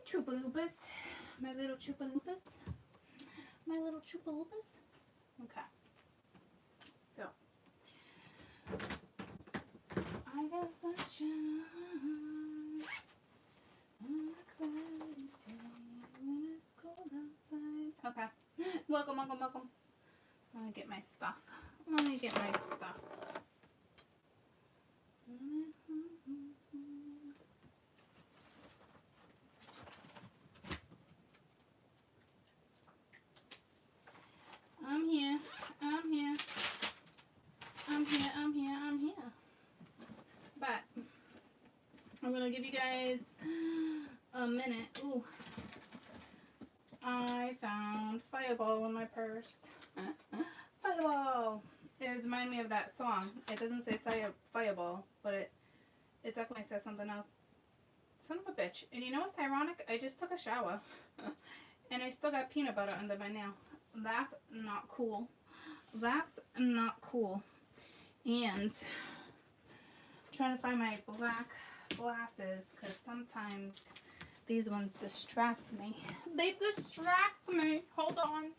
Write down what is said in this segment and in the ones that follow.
Troopaloopas. My little Troopaloopas. My little Troopaloopas. Okay. So, I got sunshine on a cloudy day when it's cold outside. Okay. Welcome, welcome, welcome. Let me get my stuff. Let me get my stuff. I'm here. I'm here. I'm here. I'm here. I'm here. But I'm gonna give you guys a minute. Ooh. I found Fireball in my purse. Fireball! It reminds me of that song. It doesn't say Fireball, but it definitely says something else. Son of a bitch. And you know what's ironic? I just took a shower. And I still got peanut butter under my nail. That's not cool. That's not cool. And I'm trying to find my black glasses because sometimes these ones distract me. They distract me. Hold on.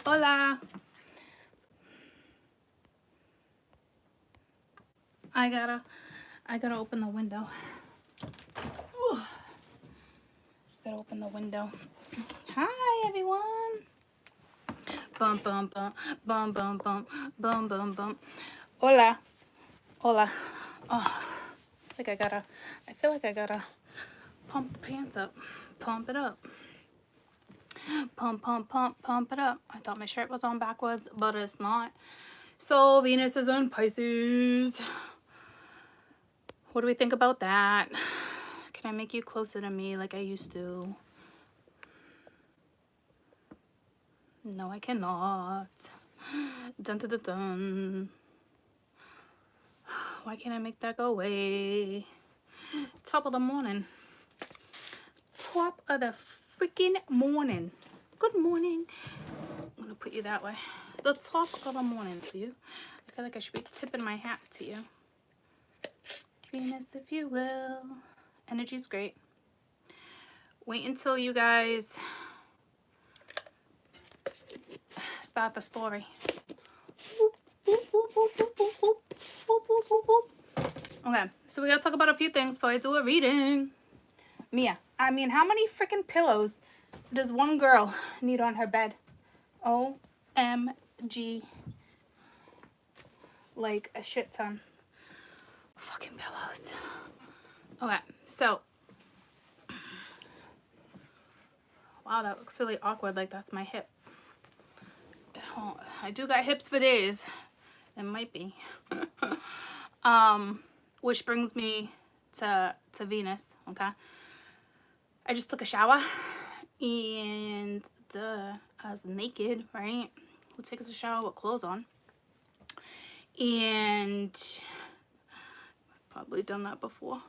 Hola. I gotta open the window. Whew. Gotta open the window. Hi everyone. Bum bum bum bum bum bum bum bum bum. Hola. Hola. Oh, I feel like I gotta pump the pants up. Pump it up. Pump, pump, pump, pump it up. I thought my shirt was on backwards, but it's not. So Venus is in Pisces. What do we think about that? Can I make you closer to me like I used to? No, I cannot. Dun dun dun dun. Why can't I make that go away? Top of the morning. Top of the freaking morning. Good morning. I'm gonna put you that way. The top of the morning to you. I feel like I should be tipping my hat to you. Venus, if you will. Energy's great. Wait until you guys start the story. Okay, so we gotta talk about a few things before I do a reading. Mia, I mean, how many freaking pillows does one girl need on her bed? OMG. Like a shit ton. Fucking pillows. Okay, so. Wow, that looks really awkward. Like that's my hip. Oh, I do got hips for days. It might be. Which brings me to Venus, okay? I just took a shower and I was naked, right? Who takes a shower with clothes on? And probably done that before.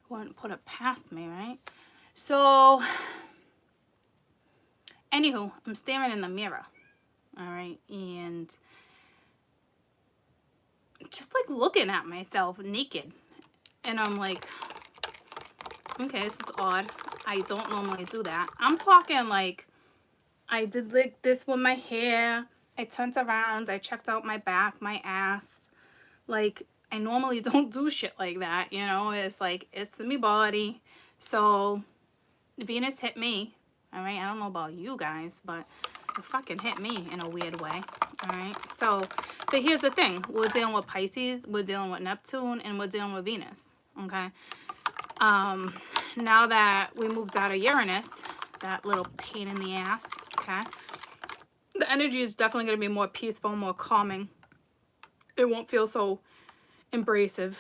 Wouldn't put it past me, right? So, anywho, I'm staring in the mirror, all right? And just like looking at myself naked. And I'm like, okay, this is odd. I don't normally do that. I'm talking like I did like this with my hair. I turned around. I checked out my back, my ass. Like, I normally don't do shit like that, you know? It's like, it's me body. So, Venus hit me, all right? I don't know about you guys, but it fucking hit me in a weird way, all right? So, but here's the thing. We're dealing with Pisces, we're dealing with Neptune, and we're dealing with Venus, okay? Now that we moved out of Uranus, that little pain in the ass, okay? The energy is definitely going to be more peaceful, more calming. It won't feel so abrasive.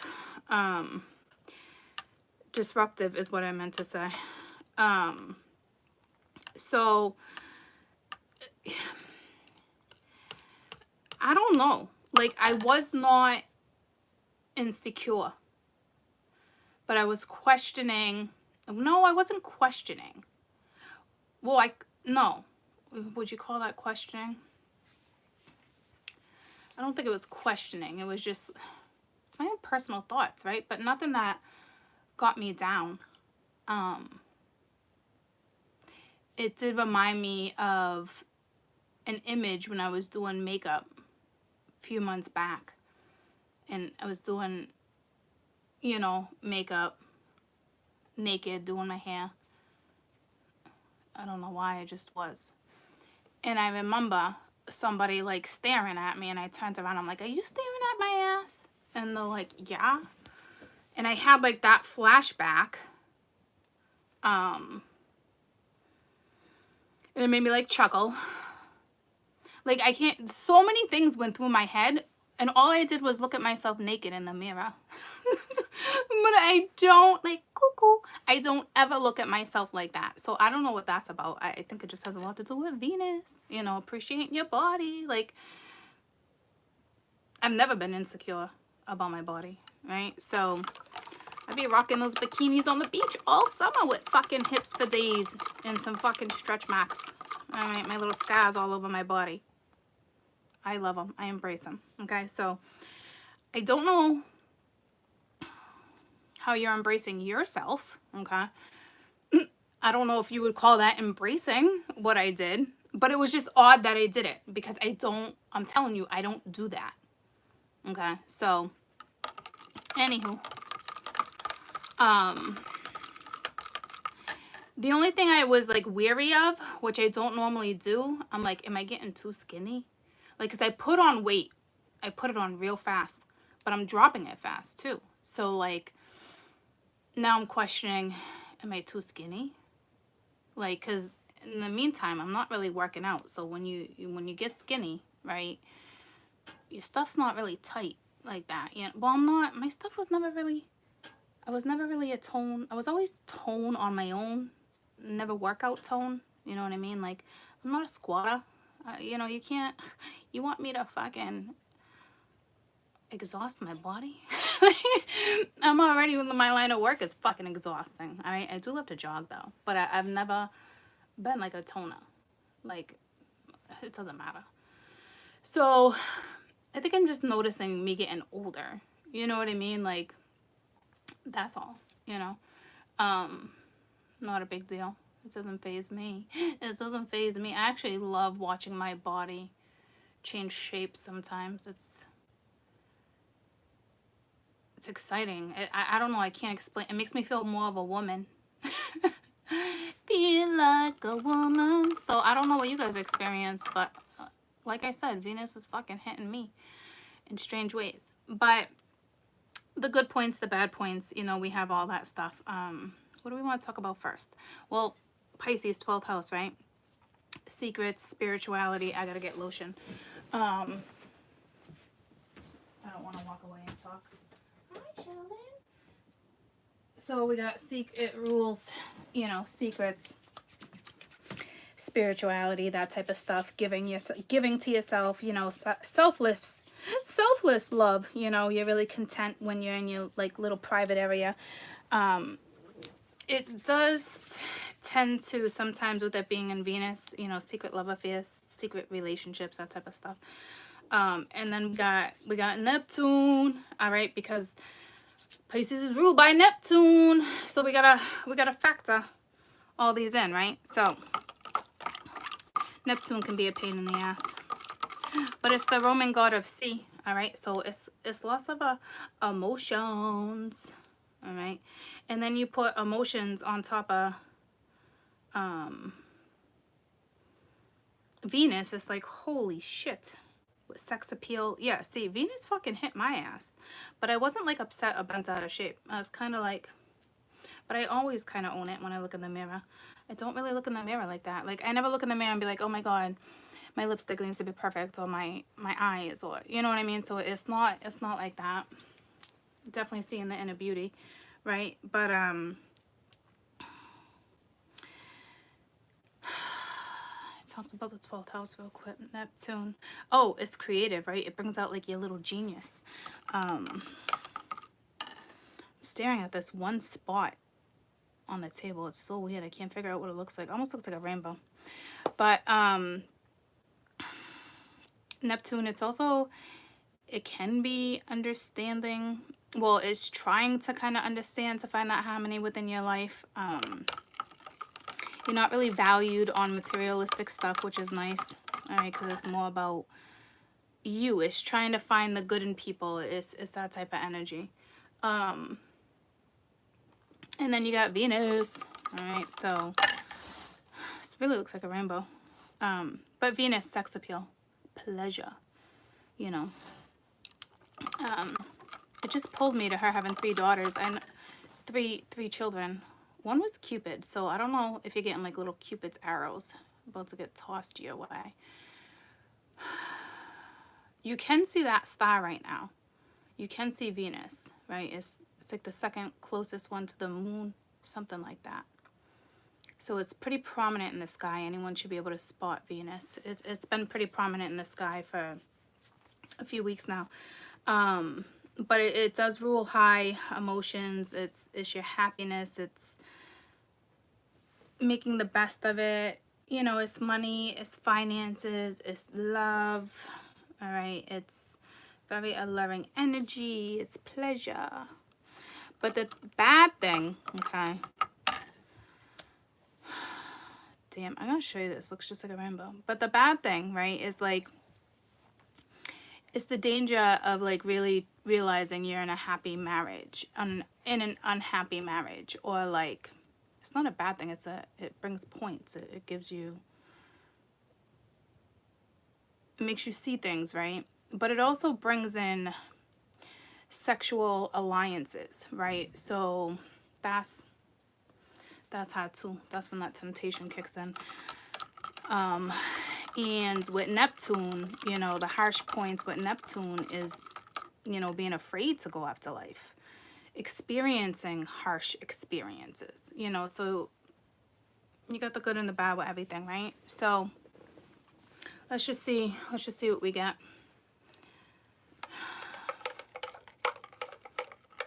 Disruptive is what I meant to say. So I don't know. Like, I was not insecure, but I was questioning. No, I wasn't questioning. Well, no. Would you call that questioning? I don't think it was questioning. It was just my own personal thoughts, right? But nothing that got me down. It did remind me of an image when I was doing makeup a few months back. And I was doing, you know, makeup, naked, doing my hair. I don't know why, I just was. And I remember somebody like staring at me, and I turned around. I'm like, are you staring at my ass? And they're like, yeah. And I had like that flashback. And it made me like chuckle. Like, I can't, so many things went through my head, and all I did was look at myself naked in the mirror. But I don't, like, cuckoo. I don't ever look at myself like that. So I don't know what that's about. I think it just has a lot to do with Venus. You know, appreciating your body. Like, I've never been insecure about my body, right? So I'd be rocking those bikinis on the beach all summer with fucking hips for days and some fucking stretch marks. All right, my little scars all over my body. I love them. I embrace them. Okay, so I don't know how you're embracing yourself. Okay, I don't know if you would call that embracing what I did, but it was just odd that I did it because I'm telling you, I don't do that. Okay, so anywho, the only thing I was like weary of, which I don't normally do, I'm like, am I getting too skinny? Like, because I put on weight. I put it on real fast, but I'm dropping it fast too. So like, now I'm questioning, am I too skinny? Like, because in the meantime, I'm not really working out. So when you get skinny, right, your stuff's not really tight like that. You know, well, I'm not, my stuff was never really, I was never really a tone. I was always tone on my own, never workout tone. You know what I mean? Like, I'm not a squatter. You know, you can't, you want me to fucking exhaust my body? I'm already, my line of work is fucking exhausting. I do love to jog though, but I've never been like a toner. Like, it doesn't matter. So I think I'm just noticing me getting older. You know what I mean? Like, that's all, you know. Not a big deal. It doesn't faze me. It doesn't faze me. I actually love watching my body change shape sometimes. It's exciting. I don't know. I can't explain. It makes me feel more of a woman. Feel like a woman. So I don't know what you guys experience, but like I said, Venus is fucking hitting me in strange ways. But the good points, the bad points, you know, we have all that stuff. What do we want to talk about first? Well, Pisces, 12th house, right? Secrets, spirituality. I gotta get lotion. I don't want to walk away and talk. Hi, Sheldon. So we got secret rules, you know, secrets, spirituality, that type of stuff. Giving to yourself, you know, selfless love. You know, you're really content when you're in your like little private area. It does tend to sometimes, with it being in Venus, you know, secret love affairs, secret relationships, that type of stuff. And then we got Neptune, all right, because Pisces is ruled by Neptune, so we gotta factor all these in, right? So Neptune can be a pain in the ass, but it's the Roman god of sea, all right. So it's lots of emotions, all right. And then you put emotions on top of Venus. It's like, holy shit. With sex appeal, yeah. See, Venus fucking hit my ass, but I wasn't like upset or bent out of shape. I was kind of like, but I always kind of own it when I look in the mirror. I don't really look in the mirror like that. Like, I never look in the mirror and be like, oh my god, my lipstick needs to be perfect, or my eyes, or, you know what I mean. So it's not like that. Definitely seeing the inner beauty, right? But talks about the 12th house real quick. Neptune. Oh, it's creative, right? It brings out like your little genius. Staring at this one spot on the table. It's so weird. I can't figure out what it looks like. Almost looks like a rainbow. But Neptune, it's also, it can be understanding. Well, it's trying to kind of understand, to find that harmony within your life. You're not really valued on materialistic stuff, which is nice, all right, because it's more about you. It's trying to find the good in people. It's that type of energy. And then you got Venus, all right, so this really looks like a rainbow. But Venus, sex appeal, pleasure, you know. It just pulled me to her having 3 daughters and three children. One was Cupid, so I don't know if you're getting like little Cupid's arrows about to get tossed your way. You can see that star right now. You can see Venus, right? It's like the second closest one to the moon, something like that. So it's pretty prominent in the sky. Anyone should be able to spot Venus. It's been pretty prominent in the sky for a few weeks now. But it does rule high emotions. It's your happiness. It's making the best of it. You know, it's money, it's finances, it's love. All right, it's very alluring energy, it's pleasure. But the bad thing, okay, damn, I'm gonna show you this. Looks just like a rainbow. But the bad thing, right, is like, it's the danger of like really realizing you're in a happy marriage, in an unhappy marriage, or like, it's not a bad thing. It brings points. It gives you, it makes you see things, right? But it also brings in sexual alliances, right? So that's hard too. That's when that temptation kicks in. And with Neptune, you know, the harsh points with Neptune is, you know, being afraid to go after life, experiencing harsh experiences, you know. So you got the good and the bad with everything, right? So let's just see what we get. I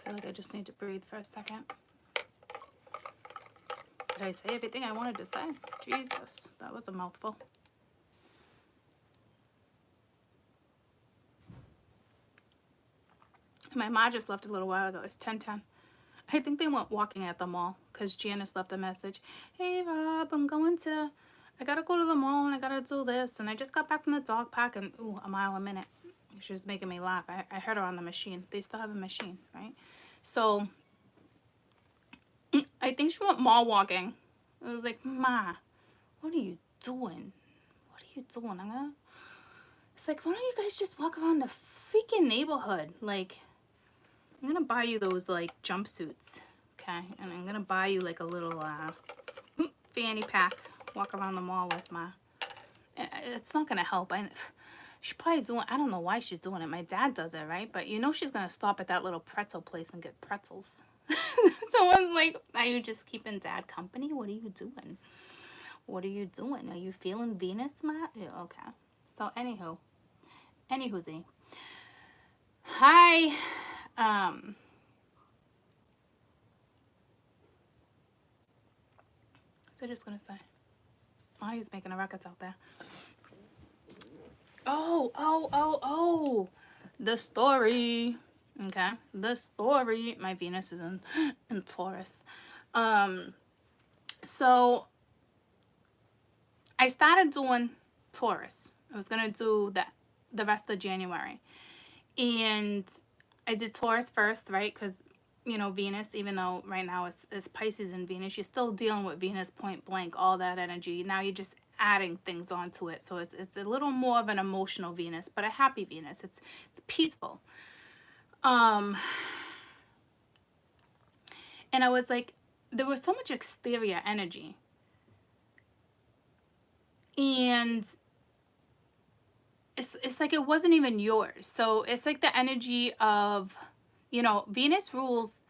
feel like I just need to breathe for a second. Did I say everything I wanted to say? Jesus, that was a mouthful. My mom just left a little while ago. It's 10:10. I think they went walking at the mall because Janice left a message. Hey, Rob, I gotta go to the mall and I gotta do this. And I just got back from the dog park and, ooh, a mile a minute. She was making me laugh. I heard her on the machine. They still have a machine, right? So I think she went mall walking. I was like, Ma, what are you doing? What are you doing? It's like, why don't you guys just walk around the freaking neighborhood? Like, I'm gonna buy you those like jumpsuits, okay? And I'm gonna buy you like a little fanny pack. Walk around the mall with my. It's not gonna help. She's probably doing. I don't know why she's doing it. My dad does it, right? But you know she's gonna stop at that little pretzel place and get pretzels. Someone's like, "Are you just keeping Dad company? What are you doing? What are you doing? Are you feeling Venus, Matt?" Yeah, okay. So anywhoozy. Hi. was I just gonna say? Oh, he's making a ruckus out there. Oh. The story. Okay. The story. My Venus is in Taurus. So I started doing Taurus. I was gonna do the rest of January. And I did Taurus first, right? Because, you know, Venus, even though right now it's Pisces and Venus, you're still dealing with Venus point blank, all that energy. Now you're just adding things onto it. So it's a little more of an emotional Venus, but a happy Venus. It's peaceful. And I was like, there was so much exterior energy. And it's like it wasn't even yours. So it's like the energy of, you know, Venus rules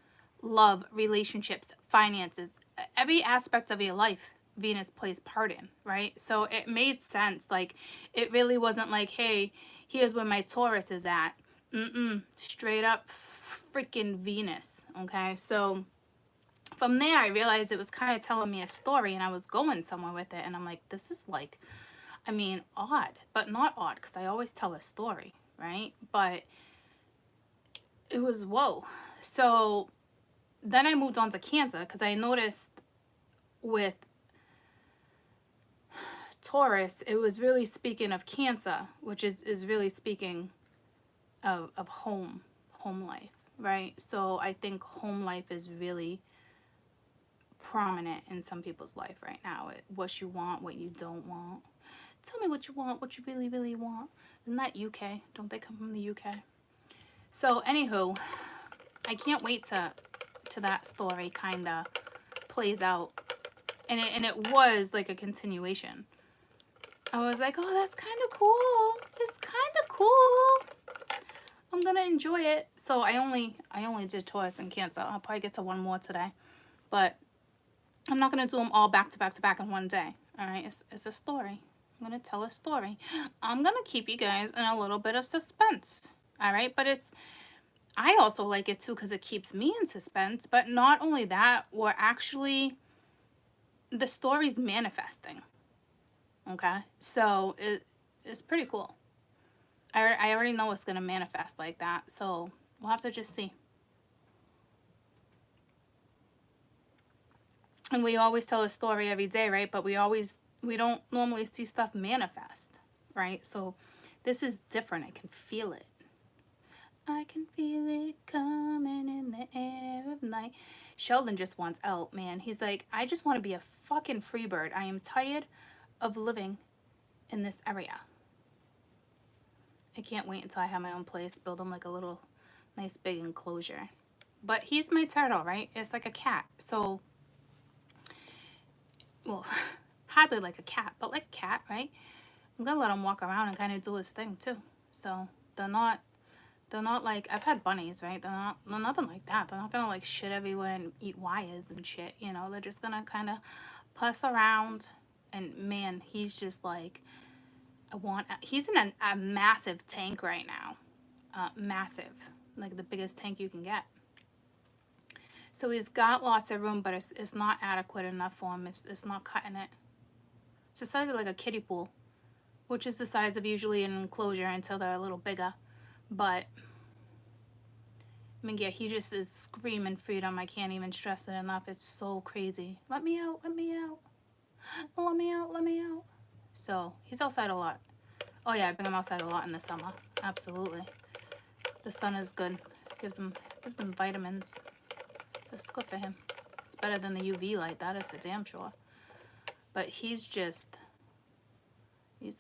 love, relationships, finances, every aspect of your life. Venus plays part in, right? So it made sense. Like, it really wasn't like, hey, here's where my Taurus is at. Straight up freaking Venus. Okay, so from there I realized it was kind of telling me a story, and I was going somewhere with it, and I'm like, this is like, I mean, odd, but not odd, because I always tell a story, right? But it was, whoa. So then I moved on to Cancer, because I noticed with Taurus, it was really speaking of Cancer, which is really speaking of home life, right? So I think home life is really prominent in some people's life right now. What you want, what you don't want. Tell me what you want, what you really, really want. Isn't that UK? Don't they come from the UK? So anywho, I can't wait to that story kind of plays out. And it was like a continuation. I was like, oh, that's kind of cool. It's kind of cool. I'm gonna enjoy it. So I only did Taurus and Cancer. I'll probably get to one more today, but I'm not gonna do them all back to back to back in one day. All right, it's a story. I'm gonna tell a story. I'm gonna keep you guys in a little bit of suspense. All right, but I also like it too because it keeps me in suspense. But not only that, we're actually, the story's manifesting. Okay, so it's pretty cool. I already know it's gonna manifest like that, so we'll have to just see. And we always tell a story every day, right? But we don't normally see stuff manifest, right? So this is different. I can feel it. I can feel it coming in the air of night. Sheldon just wants out, man. He's like, I just want to be a fucking free bird. I am tired of living in this area. I can't wait until I have my own place, build him like a little nice big enclosure. But he's my turtle, right? It's like a cat. So, well, hardly like a cat, but like a cat, right? I'm gonna let him walk around and kind of do his thing too. So they're not like, I've had bunnies, right? They're nothing like that. They're not gonna like shit everywhere and eat wires and shit, you know? They're just gonna kind of puss around. And man, he's just like, he's in a massive tank right now. Massive, like the biggest tank you can get. So he's got lots of room, but it's not adequate enough for him. It's not cutting it. It's the size of like a kiddie pool, which is the size of usually an enclosure until they're a little bigger. But I mean, yeah, he just is screaming freedom. I can't even stress it enough. It's so crazy. Let me out, let me out. Let me out, let me out. So he's outside a lot. Oh yeah, I bring him outside a lot in the summer. Absolutely. The sun is good. Gives him vitamins. It's good for him. It's better than the UV light, that is for damn sure. But he's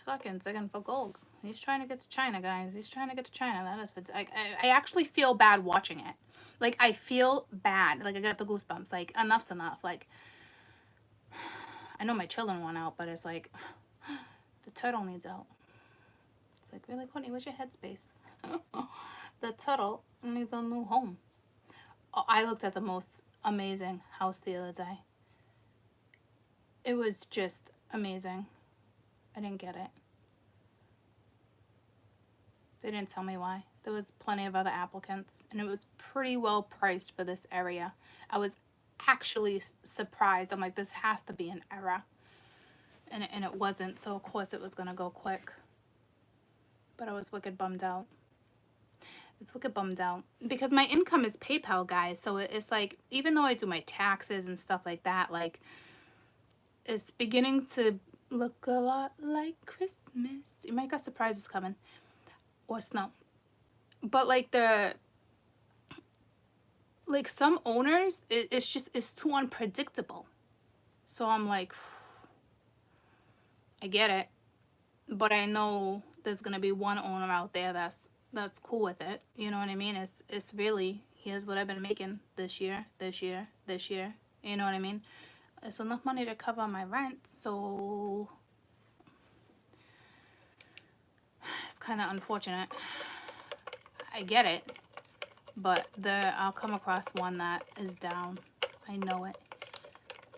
fucking digging for gold. He's trying to get to China, guys. He's trying to get to China. That is for, I actually feel bad watching it. Like, I feel bad. Like, I got the goosebumps. Like, enough's enough. Like, I know my children want out, but it's like, the turtle needs out. It's like, really, Courtney, where's your headspace? The turtle needs a new home. Oh, I looked at the most amazing house the other day. It was just amazing. I didn't get it. They didn't tell me why. There was plenty of other applicants, and it was pretty well priced for this area. I was actually surprised. I'm like, this has to be an error. And it wasn't, so of course it was gonna go quick. But I was wicked bummed out. It's wicked bummed out. Because my income is PayPal, guys, so it's like, even though I do my taxes and stuff like that, like, it's beginning to look a lot like Christmas. You might got surprises coming. Or snow. But like some owners, it's too unpredictable. So I'm like, I get it, but I know there's gonna be one owner out there that's cool with it. You know what I mean? It's really, here's what I've been making this year. You know what I mean? It's enough money to cover my rent, so it's kind of unfortunate. I get it, but I'll come across one that is down. I know it.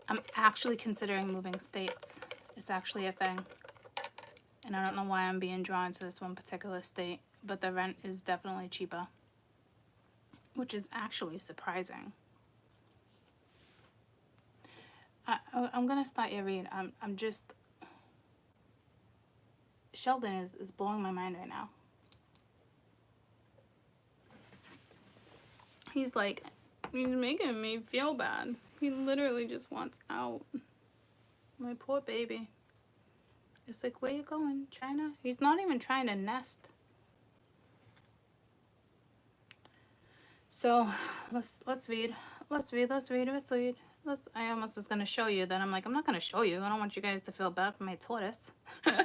I'm actually considering moving states. It's actually a thing. And I don't know why I'm being drawn to this one particular state, but the rent is definitely cheaper, which is actually surprising. I'm gonna start your read. I'm just, Sheldon is blowing my mind right now. He's like, he's making me feel bad. He literally just wants out. My poor baby. It's like, where you going, China? He's not even trying to nest. So let's read. I almost was gonna show you, then I'm like, I'm not gonna show you. I don't want you guys to feel bad for my tortoise. I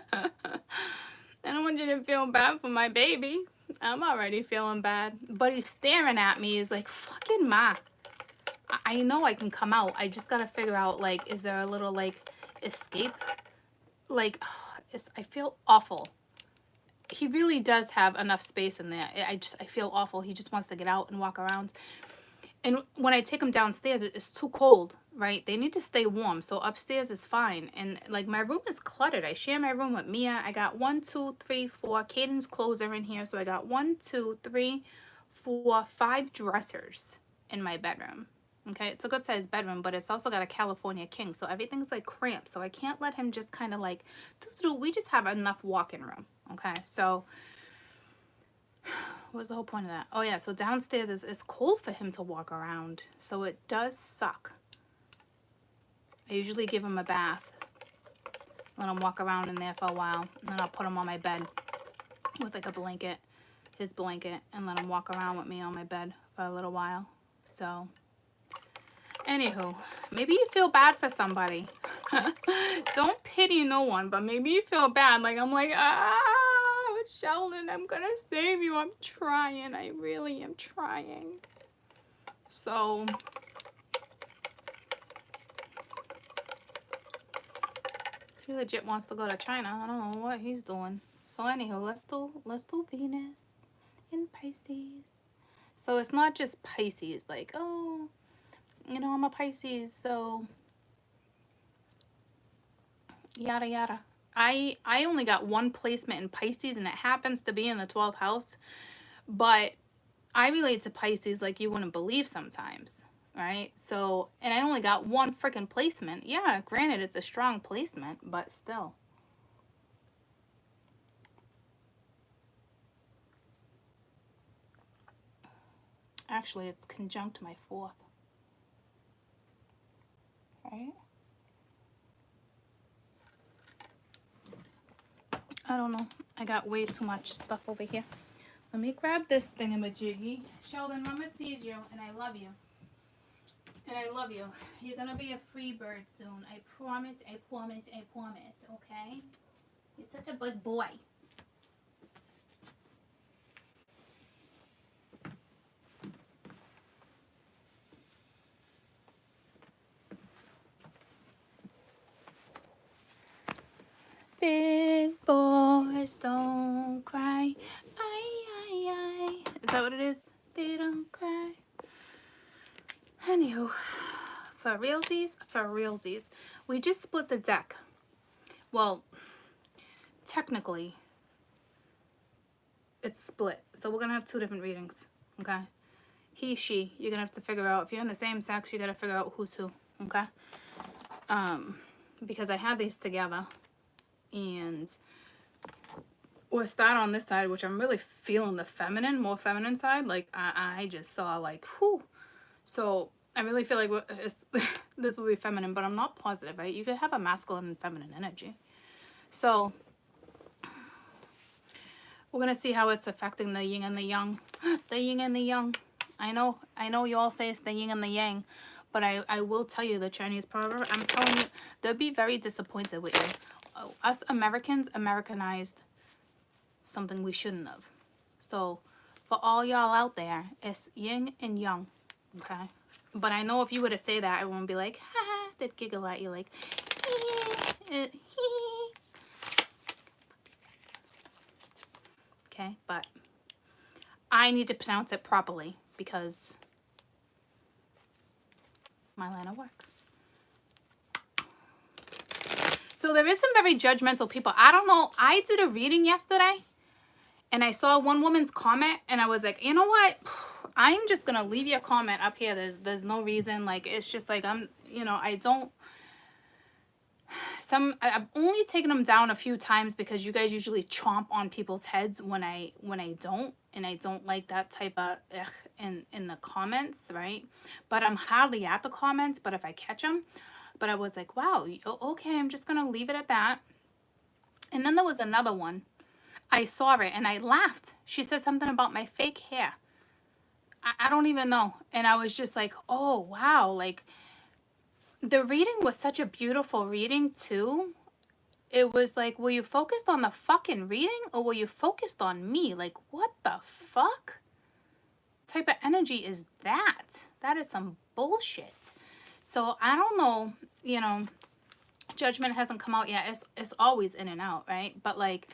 don't want you to feel bad for my baby. I'm already feeling bad. But he's staring at me. He's like, fucking ma. I know I can come out. I just gotta figure out, like, is there a little, like, escape? Like, I feel awful. He really does have enough space in there. I feel awful. He just wants to get out and walk around. And when I take him downstairs, it's too cold, right? They need to stay warm. So upstairs is fine. And like, my room is cluttered. I share my room with Mia. I got 1, 2, 3, 4. Caden's clothes are in here. So I got 1, 2, 3, 4, 5 dressers in my bedroom. Okay, it's a good sized bedroom, but it's also got a California king. So everything's like cramped. So I can't let him just kind of like, we just have enough walk-in room. Okay, so what was the whole point of that? Oh yeah, so downstairs is cold for him to walk around. So it does suck. I usually give him a bath. Let him walk around in there for a while. And then I'll put him on my bed with like a blanket, his blanket, and let him walk around with me on my bed for a little while. So, anywho, maybe you feel bad for somebody. Don't pity no one, but maybe you feel bad. Like, I'm like, Sheldon, I'm gonna save you. I'm trying. I really am trying. So, he legit wants to go to China. I don't know what he's doing. So anywho, let's do Venus in Pisces. So it's not just Pisces, like, oh, you know, I'm a Pisces, so yada yada. I only got one placement in Pisces, and it happens to be in the 12th house, but I relate to Pisces like you wouldn't believe sometimes, right? So, and I only got one freaking placement. Yeah, granted, it's a strong placement, but still. Actually, it's conjunct my 4th, right? I don't know. I got way too much stuff over here. Let me grab this thingamajiggy. Sheldon, Mama sees you, and I love you. And I love you. You're going to be a free bird soon. I promise, okay? You're such a big boy. Big boys don't cry. Ay. Is that what it is? They don't cry. Anywho, for realsies, we just split the deck. Well, technically, it's split. So we're going to have 2 different readings, okay? he, she. You're gonna have to figure out, if you're in the same sex, you gotta figure out who's who, okay? Because I had these together, and we'll start on this side, which I'm really feeling the feminine, more feminine side. Like, I just saw, like, whew. So I really feel like this will be feminine, but I'm not positive, right? You could have a masculine and feminine energy. So we're going to see how it's affecting the yin and the yang. The yin and the yang. I know you all say it's the yin and the yang, but I will tell you the Chinese proverb. I'm telling you, they'll be very disappointed with you. Us Americans Americanized something we shouldn't have. So for all y'all out there, it's yin and yang, okay? But I know if you were to say that, everyone would be like, ha ha, they'd giggle at you like, hee. Okay, but I need to pronounce it properly because my line of work. So there is some very judgmental people. I don't know. I did a reading yesterday and I saw one woman's comment and I was like, you know what? I'm just going to leave your comment up here. There's no reason. Like, it's just like, I've only taken them down a few times because you guys usually chomp on people's heads when I don't, and I don't like that type of in the comments, right? But I'm hardly at the comments, but if I catch them, but I was like, wow, okay, I'm just gonna leave it at that. And then there was another one. I saw it and I laughed. She said something about my fake hair. I don't even know. And I was just like, oh wow, like, the reading was such a beautiful reading too. It was like, were you focused on the fucking reading or were you focused on me? Like, what the fuck type of energy is that? That is some bullshit. So I don't know, you know, judgment hasn't come out yet. It's always in and out, right? But like,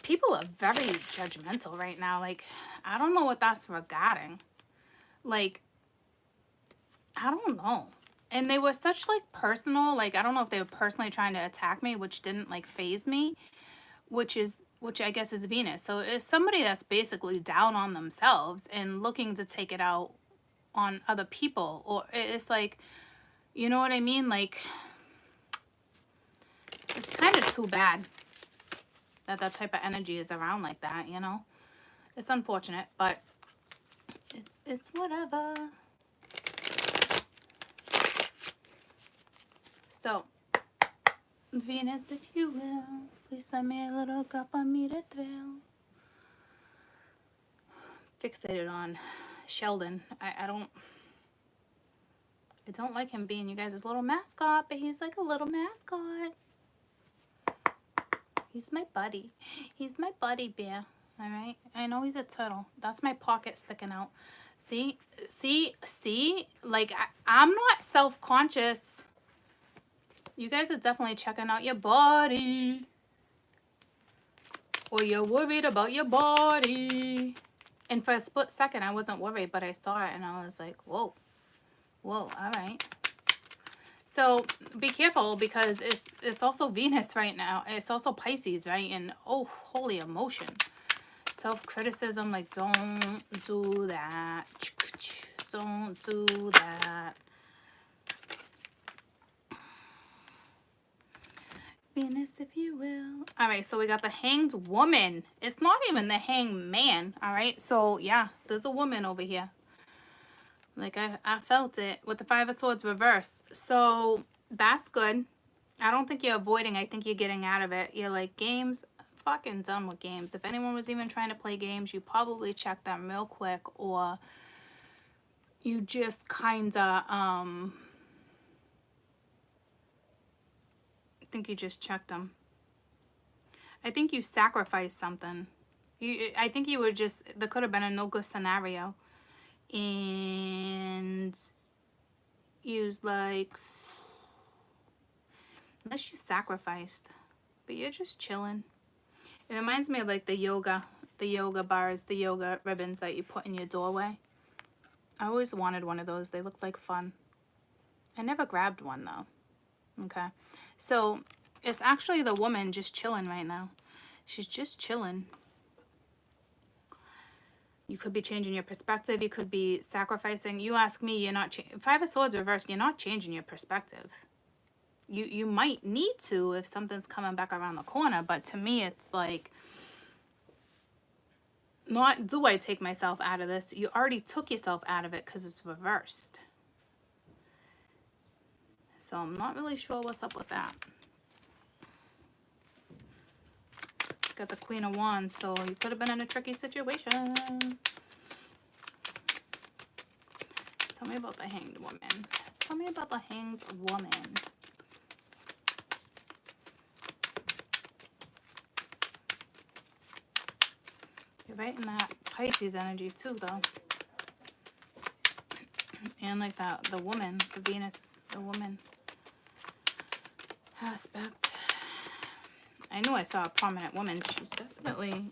people are very judgmental right now. Like, I don't know what that's regarding. Like, I don't know. And they were such like personal, like, I don't know if they were personally trying to attack me, which didn't like phase me, which I guess is Venus. So it's somebody that's basically down on themselves and looking to take it out on other people. Or it's like, you know what I mean? Like, it's kind of too bad that that type of energy is around like that, you know? It's unfortunate, but it's whatever. So, Venus, if you will, please send me a little cup for me to thrill. Fixated on Sheldon. I don't like him being you guys' little mascot, but he's like a little mascot. He's my buddy. He's my buddy bear. All right? I know he's a turtle. That's my pocket sticking out. See? Like, I'm not self-conscious. You guys are definitely checking out your body. Or you're worried about your body. And for a split second, I wasn't worried, but I saw it and I was like, whoa. Whoa, all right. So be careful because it's also Venus right now. It's also Pisces, right? And oh, holy emotion. Self-criticism, like, don't do that. Don't do that. Venus, if you will. All right, so we got the Hanged Woman. It's not even the Hanged Man, all right? So, yeah, there's a woman over here. Like, I felt it with the Five of Swords reversed. So, that's good. I don't think you're avoiding. I think you're getting out of it. You're like, games, fucking done with games. If anyone was even trying to play games, you probably checked them real quick. Or you just kind of, I think you just checked them. I think you sacrificed something. I think you were just, there could have been a no good scenario. And use like, unless you sacrificed, but you're just chilling. It reminds me of like the yoga bars, the yoga ribbons that you put in your doorway. I always wanted one of those. They looked like fun. I never grabbed one though. Okay. So it's actually the woman just chilling right now. She's just chilling. You could be changing your perspective. You could be sacrificing. You ask me, you're not... Five of Swords reversed, you're not changing your perspective. You might need to if something's coming back around the corner. But to me, it's like... Not do I take myself out of this. You already took yourself out of it because it's reversed. So I'm not really sure what's up with that. Got the Queen of Wands, so you could have been in a tricky situation. Tell me about the Hanged Woman. Tell me about the Hanged Woman. You're right in that Pisces energy too, though. And like that, the woman, the Venus, the woman aspect. I knew I saw a prominent woman. She's definitely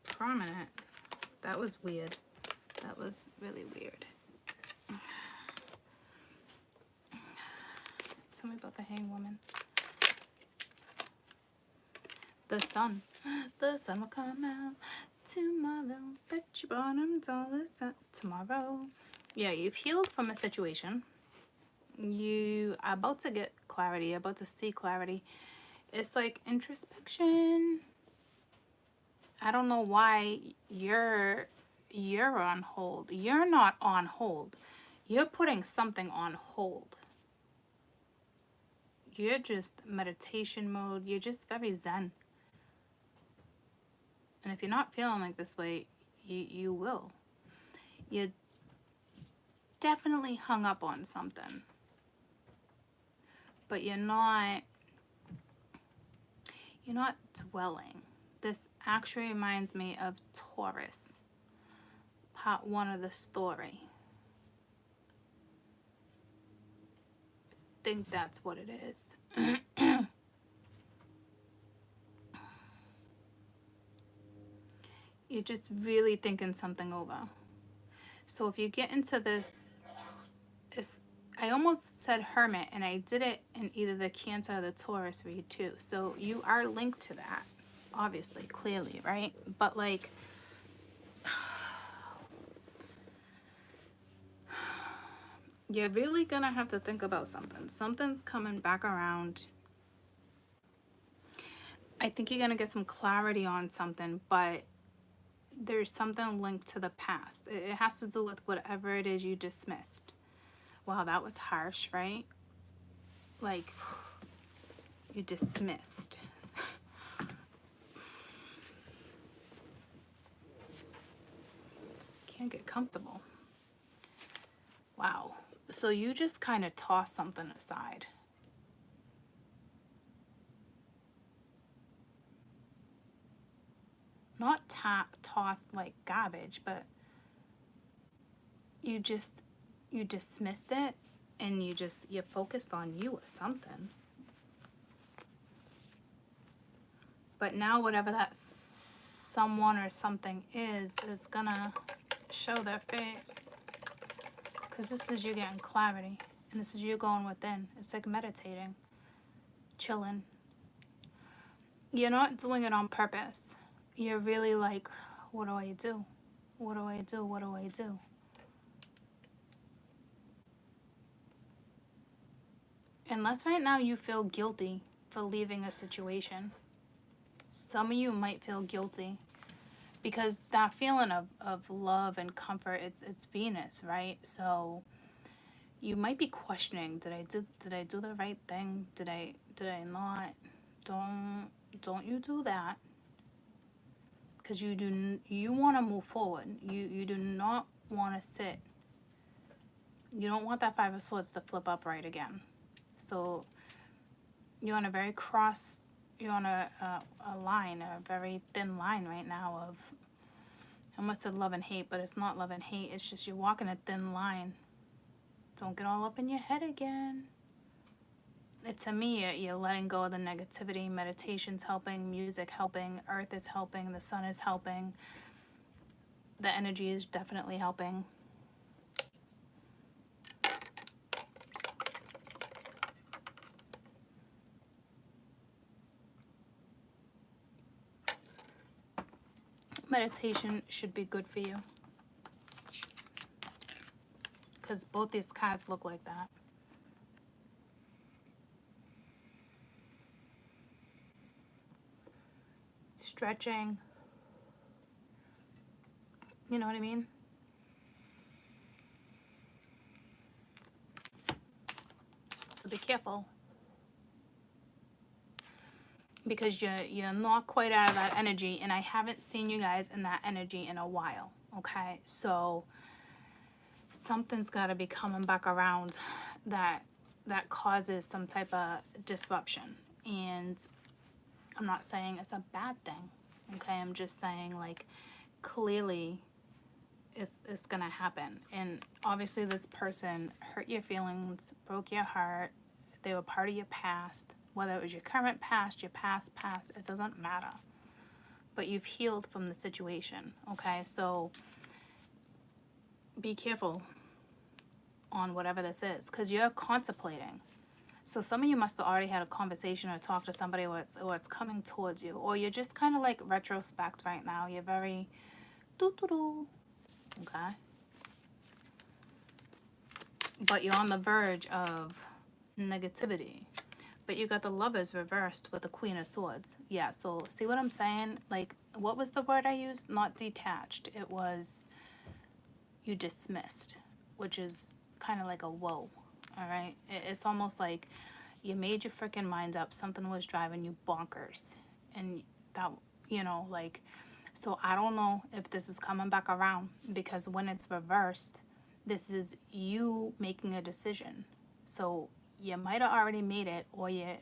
prominent. That was weird. That was really weird. Tell me about the Hanged Woman. The sun. The sun will come out tomorrow. Bet your bottom dollar tomorrow. Yeah, you've healed from a situation. You are about to get clarity. You're about to see clarity. It's like introspection. I don't know why you're on hold. You're not on hold. You're putting something on hold. You're just meditation mode. You're just very zen. And if you're not feeling like this way, you will. You're definitely hung up on something. But you're not dwelling. This actually reminds me of Taurus, part 1 of the story. I think that's what it is. You're just really thinking something over. So if you get into this, I almost said Hermit, and I did it in either the Cancer or the Taurus read too. So you are linked to that, obviously, clearly, right? But like, you're really gonna have to think about something. Something's coming back around. I think you're gonna get some clarity on something, but there's something linked to the past. It has to do with whatever it is you dismissed. Wow, that was harsh, right? Like, you dismissed. Can't get comfortable. Wow. So you just kind of toss something aside. Not toss like garbage, but you dismissed it, and you're focused on you or something. But now whatever that someone or something is gonna show their face. Because this is you getting clarity, and this is you going within. It's like meditating, chilling. You're not doing it on purpose. You're really like, what do I do? What do I do? What do I do? Unless right now you feel guilty for leaving a situation. Some of you might feel guilty because that feeling of love and comfort, it's Venus, right? So you might be questioning, did I do the right thing? Did I not? Don't you do that. Because you want to move forward. You do not want to sit. You don't want that Five of Swords to flip upright again. So you're on a very you're on a line, a very thin line right now of, I almost said love and hate, but it's not love and hate. It's just you're walking a thin line. Don't get all up in your head again. To me, you're letting go of the negativity. Meditation's helping, music helping, earth is helping, the sun is helping. The energy is definitely helping. Meditation should be good for you. because both these cards look like that. Stretching. You know what I mean? So be careful. Because you're not quite out of that energy, and I haven't seen you guys in that energy in a while. Okay? So something's got to be coming back around that causes some type of disruption. And I'm not saying it's a bad thing. Okay? I'm just saying, like, clearly it's gonna happen. And obviously this person hurt your feelings, broke your heart. They were part of your past, whether it was your current past, your past, it doesn't matter. But you've healed from the situation. Okay? So be careful on whatever this is, because you're contemplating. So some of you must have already had a conversation or talked to somebody, or it's coming towards you, or you're just kind of like retrospect right now. You're very doo-doo-doo. Okay? But you're on the verge of negativity. But you got the Lovers reversed with the Queen of Swords. Yeah, so see what I'm saying? Like, what was the word I used? Not detached. It was you dismissed, which is kind of like a whoa. All right? It's almost like you made your freaking mind up. Something was driving you bonkers. And that, you know, like... So I don't know if this is coming back around, because when it's reversed, this is you making a decision. So you might have already made it, or you're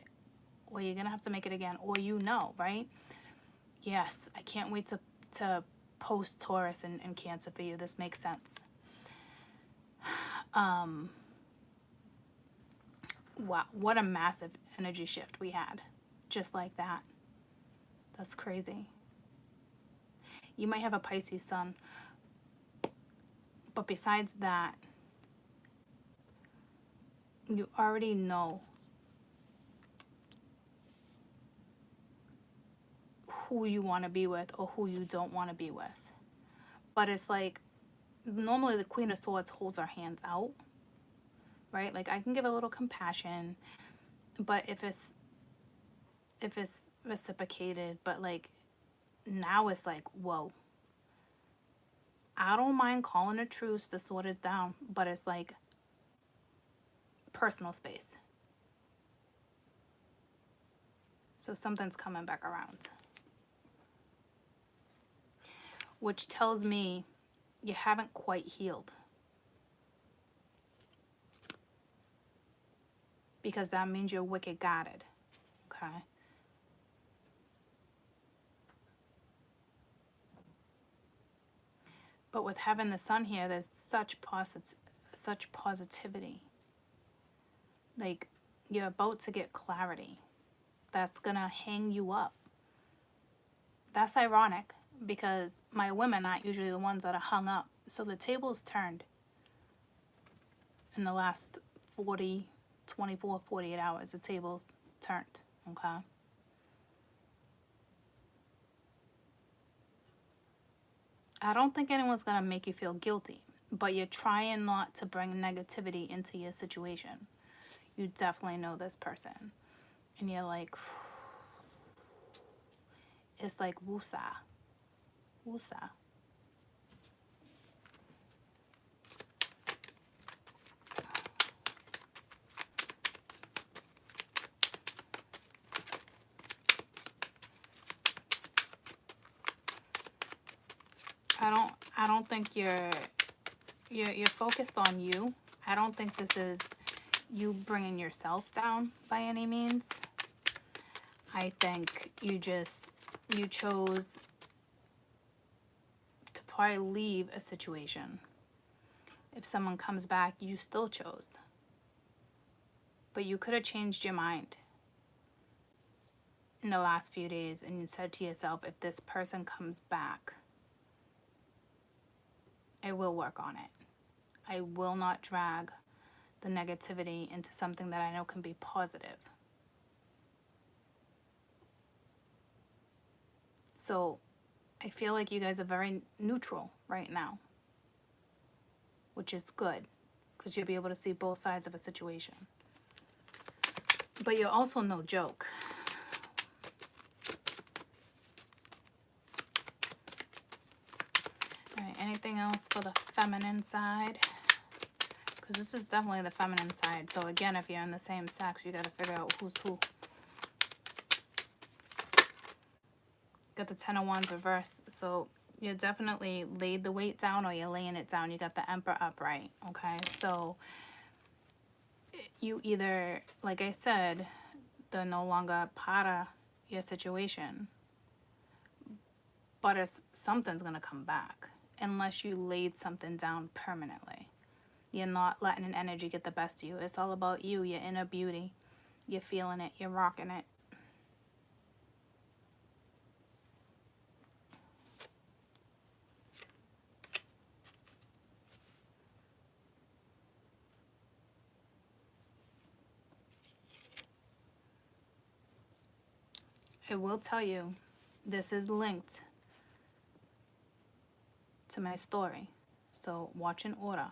gonna have to make it again, or you know, right? Yes, I can't wait to post Taurus and Cancer for you. This makes sense. Wow, what a massive energy shift we had, just like that. That's crazy. You might have a Pisces sun, but besides that, you already know who you want to be with or who you don't want to be with. But it's like, normally the Queen of Swords holds our hands out, right? Like, I can give a little compassion, but if it's reciprocated, but like, now it's like, whoa. I don't mind calling a truce, the sword is down, but it's like personal space. So something's coming back around. Which tells me you haven't quite healed. Because that means you're wicked guarded. Okay? But with having the sun here, there's such positivity. Like, you're about to get clarity. That's gonna hang you up. That's ironic, because my women aren't usually the ones that are hung up. So the table's turned in the last 24, 48 hours. The table's turned, okay? I don't think anyone's going to make you feel guilty, but you're trying not to bring negativity into your situation. You definitely know this person. And you're like, it's like woosah. Woosah. I don't think you're focused on you. I don't think this is you bringing yourself down by any means. I think you chose to probably leave a situation. If someone comes back, you still chose. But you could have changed your mind in the last few days, and you said to yourself, if this person comes back, I will work on it. I will not drag the negativity into something that I know can be positive. So I feel like you guys are very neutral right now, which is good. because you'll be able to see both sides of a situation. But you're also no joke. All right, anything else for the feminine side? Because this is definitely the feminine side. So again, if you're in the same sex, you got to figure out who's who. Got the Ten of Wands reversed. So you definitely laid the weight down or you're laying it down. You got the Emperor upright. Okay, so you either, like I said, they're no longer part of your situation. But something's going to come back. Unless you laid something down permanently. You're not letting an energy get the best of you. It's all about you, your inner beauty. You're feeling it. You're rocking it. I will tell you, this is linked to my story. So watch in order.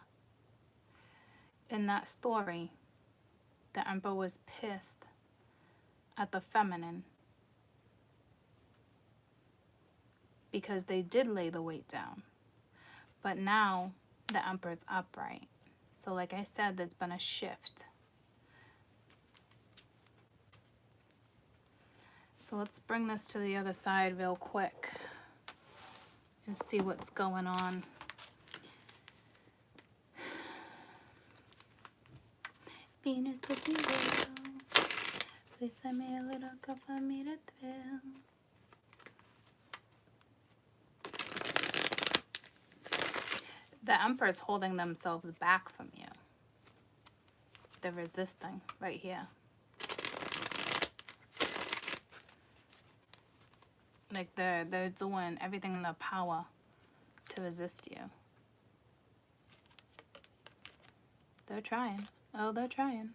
In that story, the Emperor was pissed at the feminine because they did lay the weight down. But now the Emperor's upright. So like I said, there's been a shift. So let's bring this to the other side real quick and see what's going on. Venus, if you will, please send me a little cup for me to thrill. The Emperor's holding themselves back from you. They're resisting right here. Like they're doing everything in their power to resist you. They're trying. Oh, they're trying.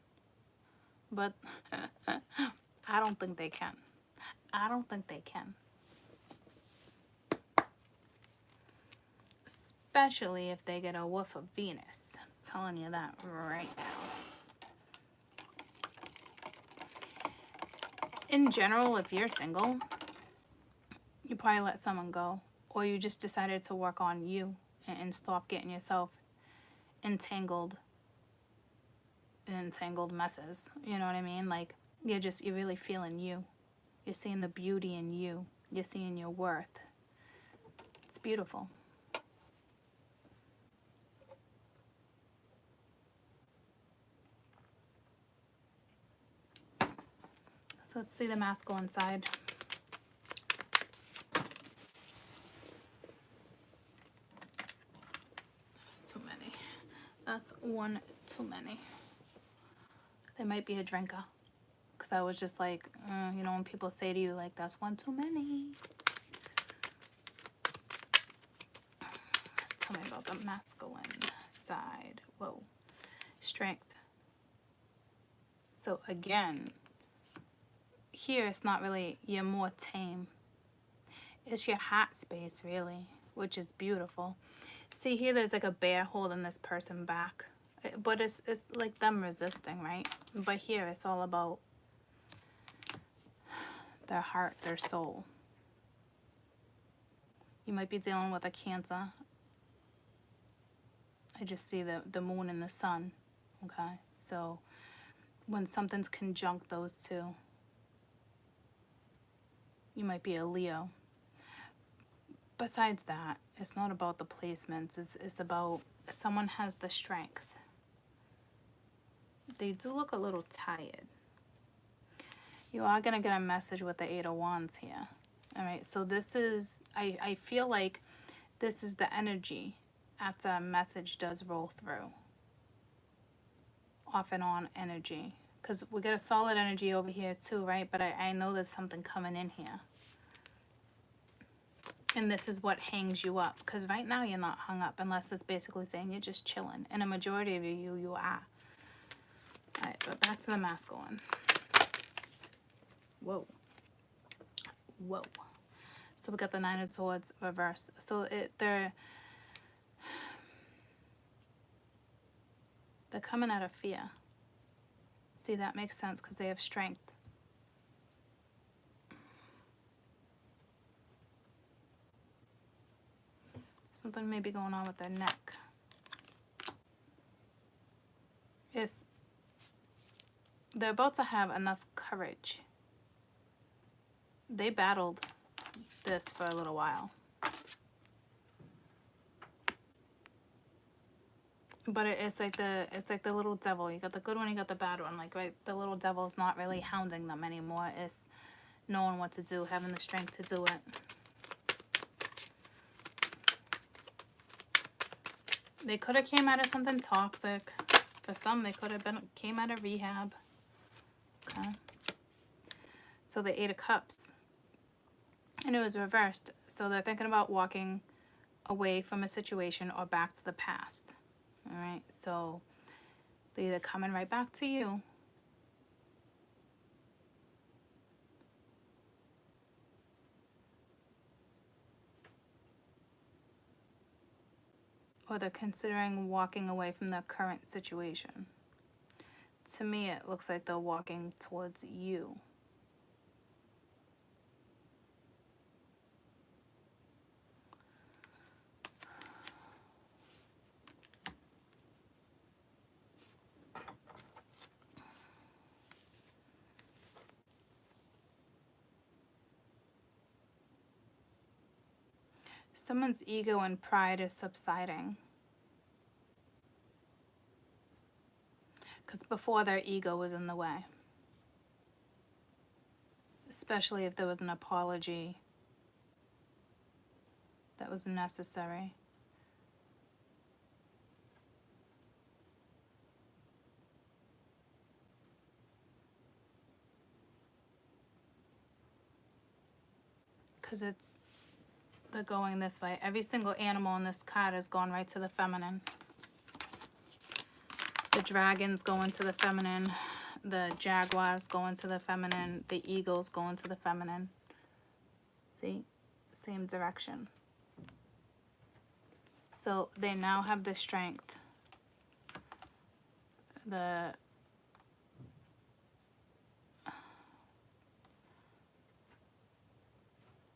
But I don't think they can. I don't think they can. Especially if they get a whiff of Venus. I'm telling you that right now. In general, if you're single, you probably let someone go. Or you just decided to work on you and stop getting yourself entangled in entangled messes. You know what I mean? Like, you're really feeling you. You're seeing the beauty in you. You're seeing your worth. It's beautiful. So let's see the masculine side. That's too many. That's one too many. They might be a drinker. Because I was just like, you know, when people say to you, like, that's one too many. Tell me about the masculine side. Whoa. Strength. So again, here it's not really, you're more tame. It's your heart space, really, which is beautiful. See here, there's like a bear holding this person back. But it's like them resisting, right? But here, it's all about their heart, their soul. You might be dealing with a Cancer. I just see the moon and the sun, okay? So when something's conjunct those two, you might be a Leo. Besides that, it's not about the placements. It's about someone has the strength. They do look a little tired. You are going to get a message with the Eight of Wands here. All right, so this is, I feel like this is the energy after a message does roll through. Off and on energy. Because we got a solid energy over here too, right? But I know there's something coming in here. And this is what hangs you up. Because right now you're not hung up unless it's basically saying you're just chilling. And a majority of you are. All right, but back to the masculine. Whoa. Whoa. So we got the Nine of Swords reverse. So They're coming out of fear. See, that makes sense because they have strength. Something may be going on with their neck. They're about to have enough courage. They battled this for a little while. But it's like the little devil. You got the good one, you got the bad one. Like, right, the little devil's not really hounding them anymore. It's knowing what to do, having the strength to do it. They could have came out of something toxic. For some, they could have came out of rehab. Okay. So the Eight of Cups. And it was reversed. So they're thinking about walking away from a situation or back to the past. All right. So they're either coming right back to you, or they're considering walking away from the current situation. To me, it looks like they're walking towards you. Someone's ego and pride is subsiding. Because before, their ego was in the way. Especially if there was an apology that was necessary. Because they're going this way. Every single animal in this card is going right to the feminine. The dragon's going to the feminine. The jaguar's going to the feminine. The eagle's going to the feminine. See? Same direction. So they now have the strength.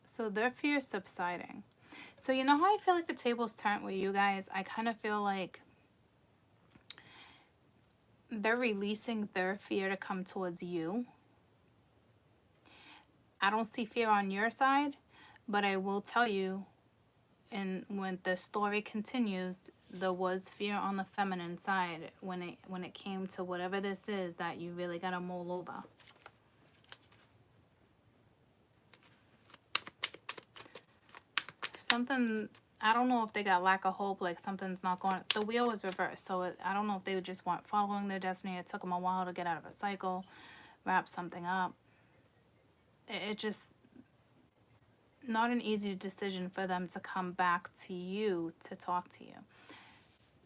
So their fear is subsiding. So you know how I feel like the tables turned with you guys? I kind of feel like they're releasing their fear to come towards you. I don't see fear on your side, but I will tell you, and when the story continues, there was fear on the feminine side when it came to whatever this is that you really got to mull over. Something, I don't know if they got lack of hope, like something's not going, the wheel was reversed, so I don't know if they just weren't following their destiny. It took them a while to get out of a cycle, wrap something up. It just, not an easy decision for them to come back to you to talk to you.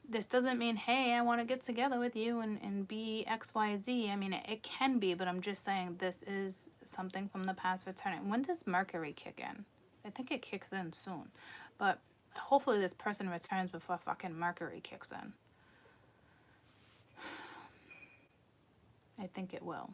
This doesn't mean, hey, I want to get together with you and be X, Y, Z. I mean, it can be, but I'm just saying this is something from the past returning. When does Mercury kick in? I think it kicks in soon. But hopefully this person returns before fucking Mercury kicks in. I think it will.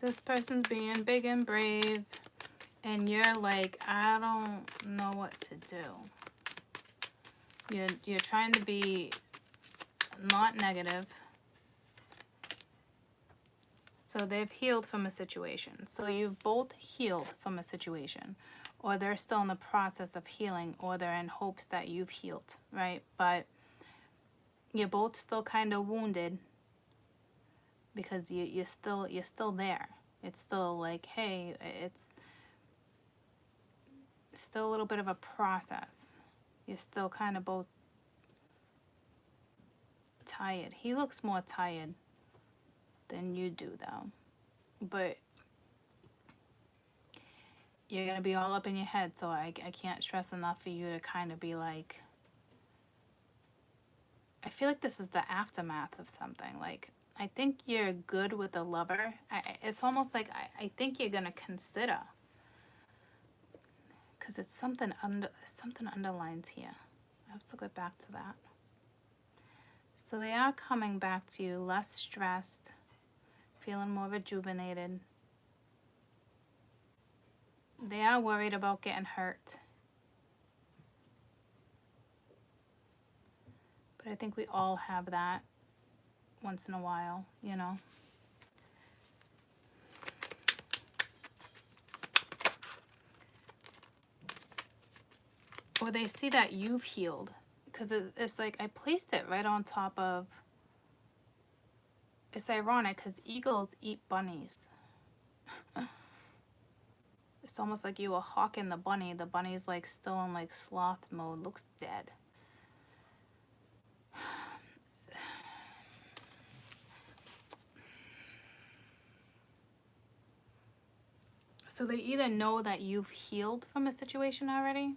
This person's being big and brave, and you're like, I don't know what to do. You're trying to be not negative. So they've healed from a situation. So you've both healed from a situation, or they're still in the process of healing, or they're in hopes that you've healed, right? But you're both still kind of wounded. Because you're still there. It's still like, hey, it's still a little bit of a process. You're still kind of both tired. He looks more tired than you do, though. But you're going to be all up in your head. So I can't stress enough for you to kind of be like, I feel like this is the aftermath of something. Like, I think you're good with the lover. It's almost like I think you're going to consider, because it's something underlines here. I have to go back to that. So they are coming back to you less stressed, feeling more rejuvenated. They are worried about getting hurt. But I think we all have that once in a while, you know. Or they see that you've healed. Because it's like I placed it right on top of... It's ironic because eagles eat bunnies. It's almost like you were hawking the bunny. The bunny's like still in like sloth mode. Looks dead. So they either know that you've healed from a situation already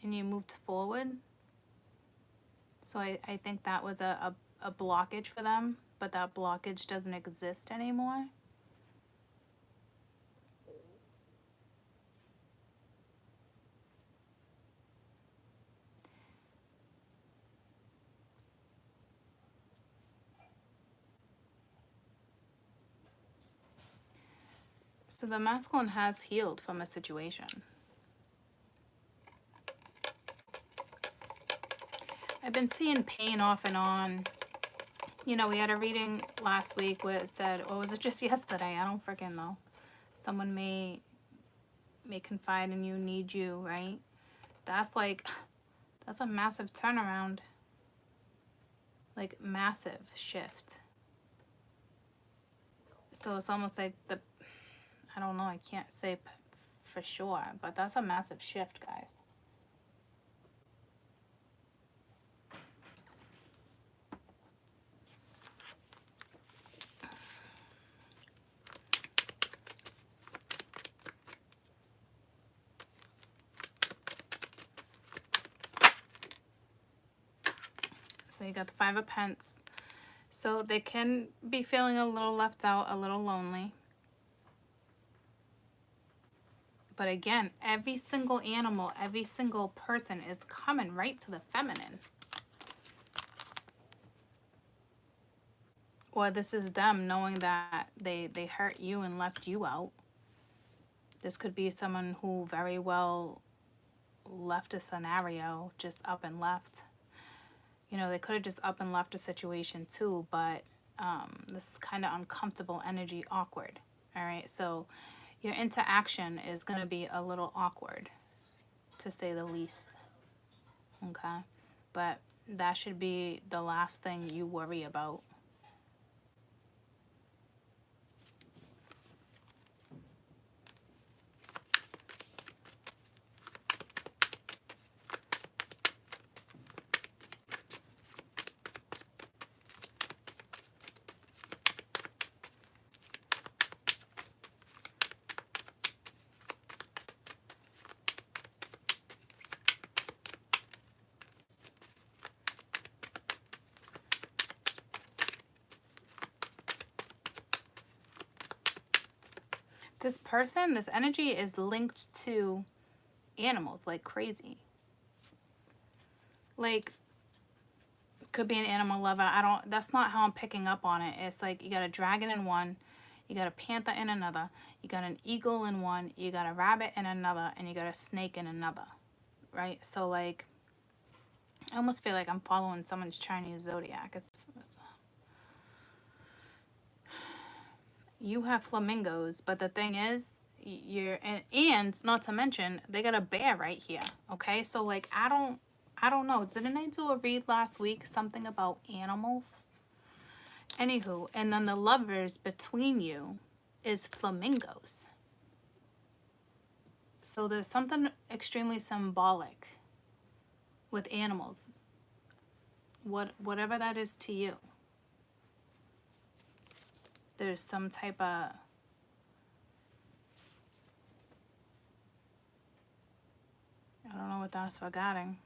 and you moved forward. So I think that was a blockage for them, but that blockage doesn't exist anymore. So the masculine has healed from a situation. I've been seeing pain off and on. You know, we had a reading last week where it said, or was it just yesterday? I don't freaking know. Someone may confide in you, need you, right? That's like, that's a massive turnaround. Like, massive shift. So it's almost like I don't know, I can't say for sure, but that's a massive shift, guys. So you got the Five of Pentacles. So they can be feeling a little left out, a little lonely. But again, every single animal, every single person is coming right to the feminine. Or this is them knowing that they hurt you and left you out. This could be someone who very well left a scenario, just up and left. You know, they could have just up and left a situation too, but this kind of uncomfortable energy, awkward. All right, so your interaction is going to be a little awkward, to say the least. Okay, but that should be the last thing you worry about. This person, this energy is linked to animals like crazy. Like, could be an animal lover. That's not how I'm picking up on it. It's like you got a dragon in one, you got a panther in another, you got an eagle in one, you got a rabbit in another, and you got a snake in another, right? So like, I almost feel like I'm following someone's Chinese zodiac. You have flamingos, but the thing is, and not to mention, they got a bear right here, okay? So like, I don't know. Didn't I do a read last week, something about animals? Anywho, and then the lovers between you is flamingos. So there's something extremely symbolic with animals. Whatever that is to you. There's some type of I don't know what that's regarding.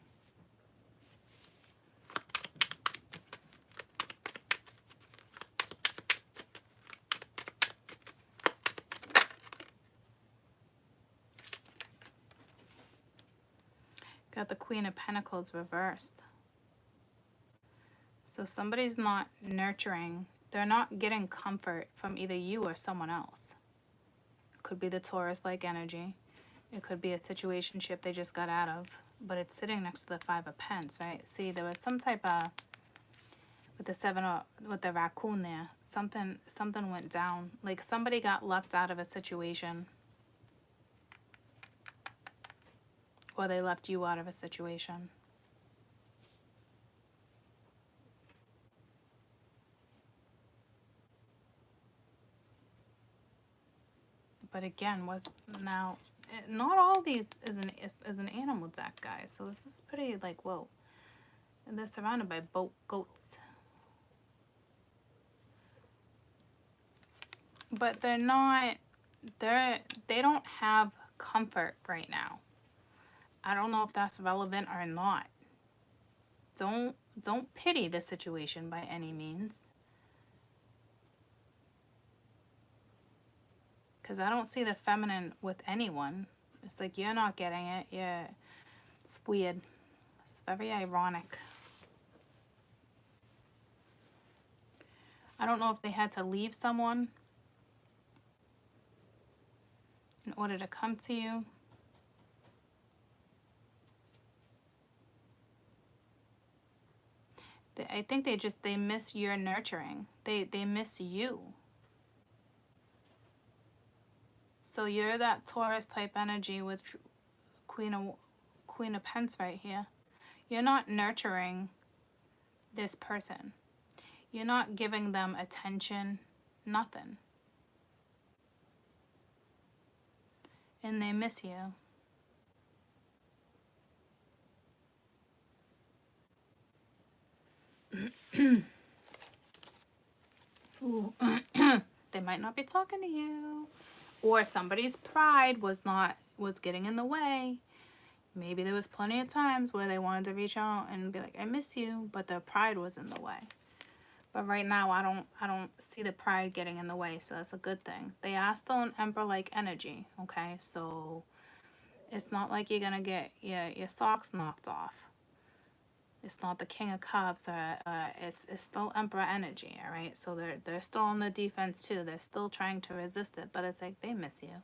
Got the Queen of Pentacles reversed. So somebody's not nurturing. They're not getting comfort from either you or someone else. It could be the Taurus-like energy. It could be a situationship they just got out of. But it's sitting next to the Five of Pence, right? See, there was some type of, with the with the raccoon there, something went down. Like somebody got left out of a situation. Or they left you out of a situation. But again, not all these is an animal deck, guys. So this is pretty like, whoa. And they're surrounded by goats. But they don't have comfort right now. I don't know if that's relevant or not. Don't pity the situation by any means. Because I don't see the feminine with anyone. It's like you're not getting it. Yeah, it's weird. It's very ironic. I don't know if they had to leave someone in order to come to you. I think they miss your nurturing. They miss you. So you're that Taurus type energy with Queen of Pence right here. You're not nurturing this person. You're not giving them attention, nothing. And they miss you. Ooh. They might not be talking to you. Or somebody's pride was getting in the way. Maybe there was plenty of times where they wanted to reach out and be like, I miss you, but their pride was in the way. But right now I don't see the pride getting in the way, so that's a good thing. They are still an Emperor-like energy, okay? So it's not like you're gonna get your socks knocked off. It's not the King of Cups, or it's still Emperor energy, all right? So they're still on the defense too. They're still trying to resist it, but it's like they miss you.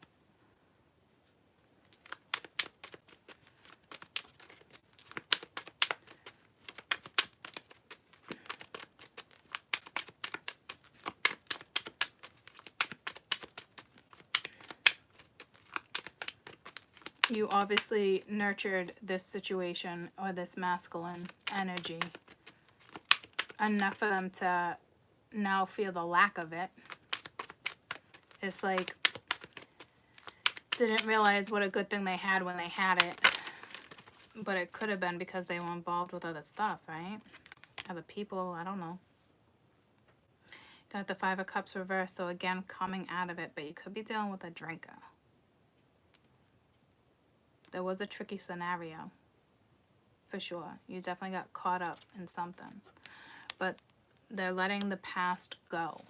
You obviously nurtured this situation or this masculine energy enough for them to now feel the lack of it. It's like, didn't realize what a good thing they had when they had it. But it could have been because they were involved with other stuff, right? Other people, I don't know. Got the Five of Cups reversed, so again, coming out of it, but you could be dealing with a drinker. There was a tricky scenario, for sure. You definitely got caught up in something. But they're letting the past go.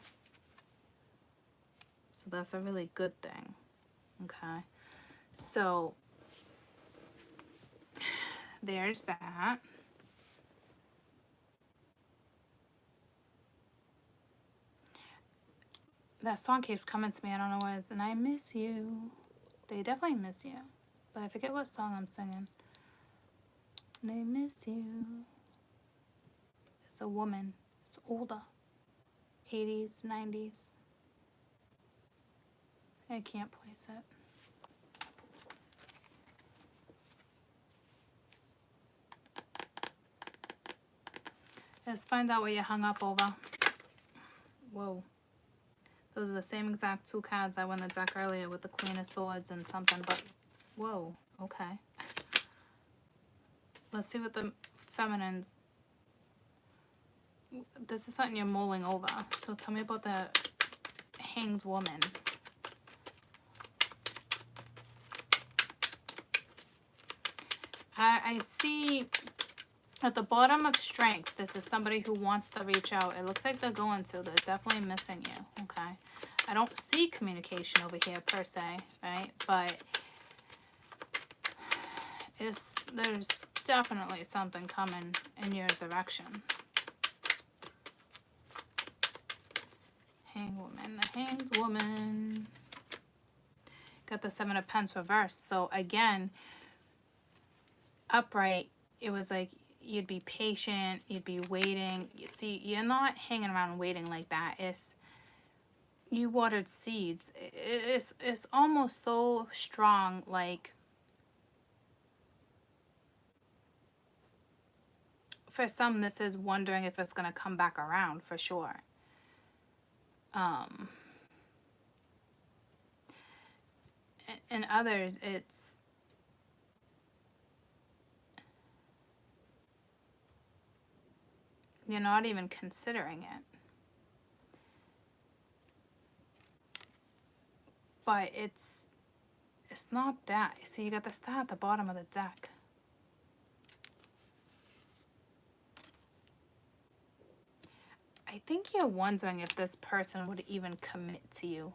So that's a really good thing, okay? So there's that. That song keeps coming to me. I don't know what it is. And I miss you. They definitely miss you. But I forget what song I'm singing. They miss you. It's a woman. It's older. 80s, 90s. I can't place it. Let's find out what you hung up over. Whoa. Those are the same exact two cards I won the deck earlier with the Queen of Swords and something, but whoa, okay. Let's see what the feminines... This is something you're mulling over. So tell me about the Hanged Woman. I see at the bottom of Strength, this is somebody who wants to reach out. It looks like they're going to. They're definitely missing you, okay? I don't see communication over here per se, right? But there's definitely something coming in your direction. Hanged Woman, the Hanged Woman. Got the Seven of Pentacles reversed. So again, upright, it was like you'd be patient, you'd be waiting. You see, you're not hanging around waiting like that. It's you watered seeds. It's almost so strong, like for some this is wondering if it's going to come back around for sure. And others, it's you're not even considering it. But it's not that. See, you got the star at the bottom of the deck. I think you're wondering if this person would even commit to you.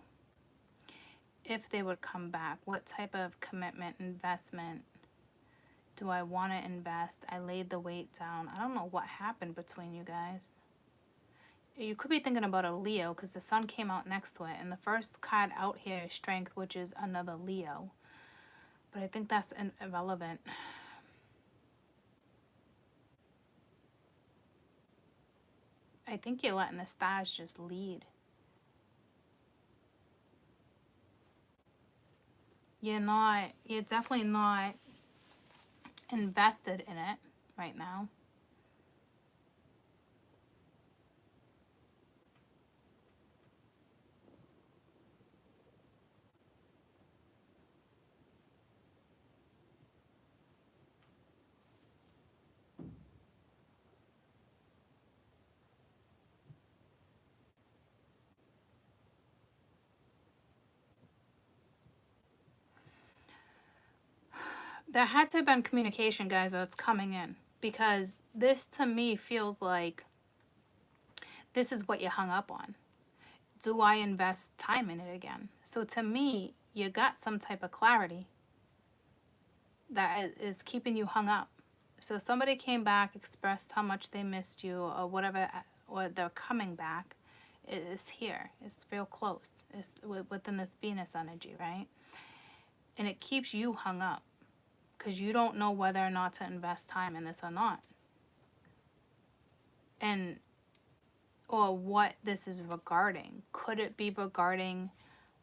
If they would come back. What type of commitment, investment do I want to invest? I laid the weight down. I don't know what happened between you guys. You could be thinking about a Leo because the sun came out next to it. And the first card out here is Strength, which is another Leo. But I think that's irrelevant. I think you're letting the stars just lead. You're definitely not invested in it right now. There had to have been communication, guys, or it's coming in. Because this, to me, feels like this is what you hung up on. Do I invest time in it again? So to me, you got some type of clarity that is keeping you hung up. So somebody came back, expressed how much they missed you or whatever, or they're coming back. It's here. It's real close. It's within this Venus energy, right? And it keeps you hung up. Because you don't know whether or not to invest time in this or not. And, or what this is regarding. Could it be regarding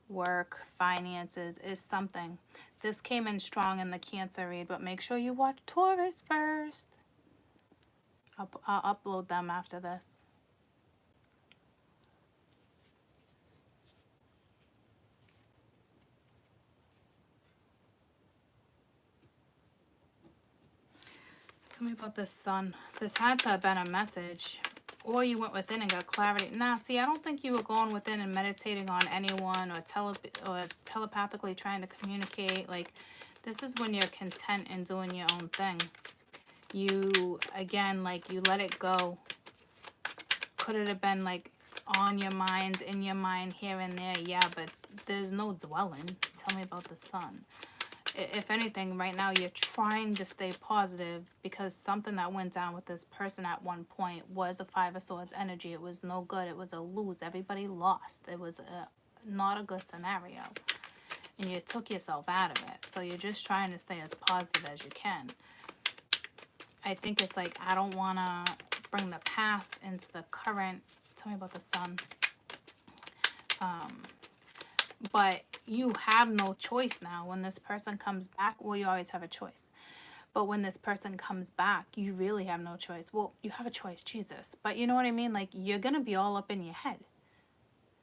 work, finances, is something. This came in strong in the Cancer read, but make sure you watch Taurus first. I'll upload them after this. Tell me about this sun. This had to have been a message. Or you went within and got clarity. Nah, see, I don't think you were going within and meditating on anyone or telepathically trying to communicate. Like, this is when you're content in doing your own thing. You, again, like, you let it go. Could it have been, like, on your mind, in your mind, here and there? Yeah, but there's no dwelling. Tell me about the sun. If anything, right now you're trying to stay positive because something that went down with this person at one point was a Five of Swords energy. It was no good. It was a lose. Everybody lost. It was not a good scenario. And you took yourself out of it. So you're just trying to stay as positive as you can. I think it's like, I don't want to bring the past into the current. Tell me about the sun. But you have no choice now. When this person comes back, well, you always have a choice. But when this person comes back, you really have no choice. Well, you have a choice, Jesus. But you know what I mean? Like, you're going to be all up in your head.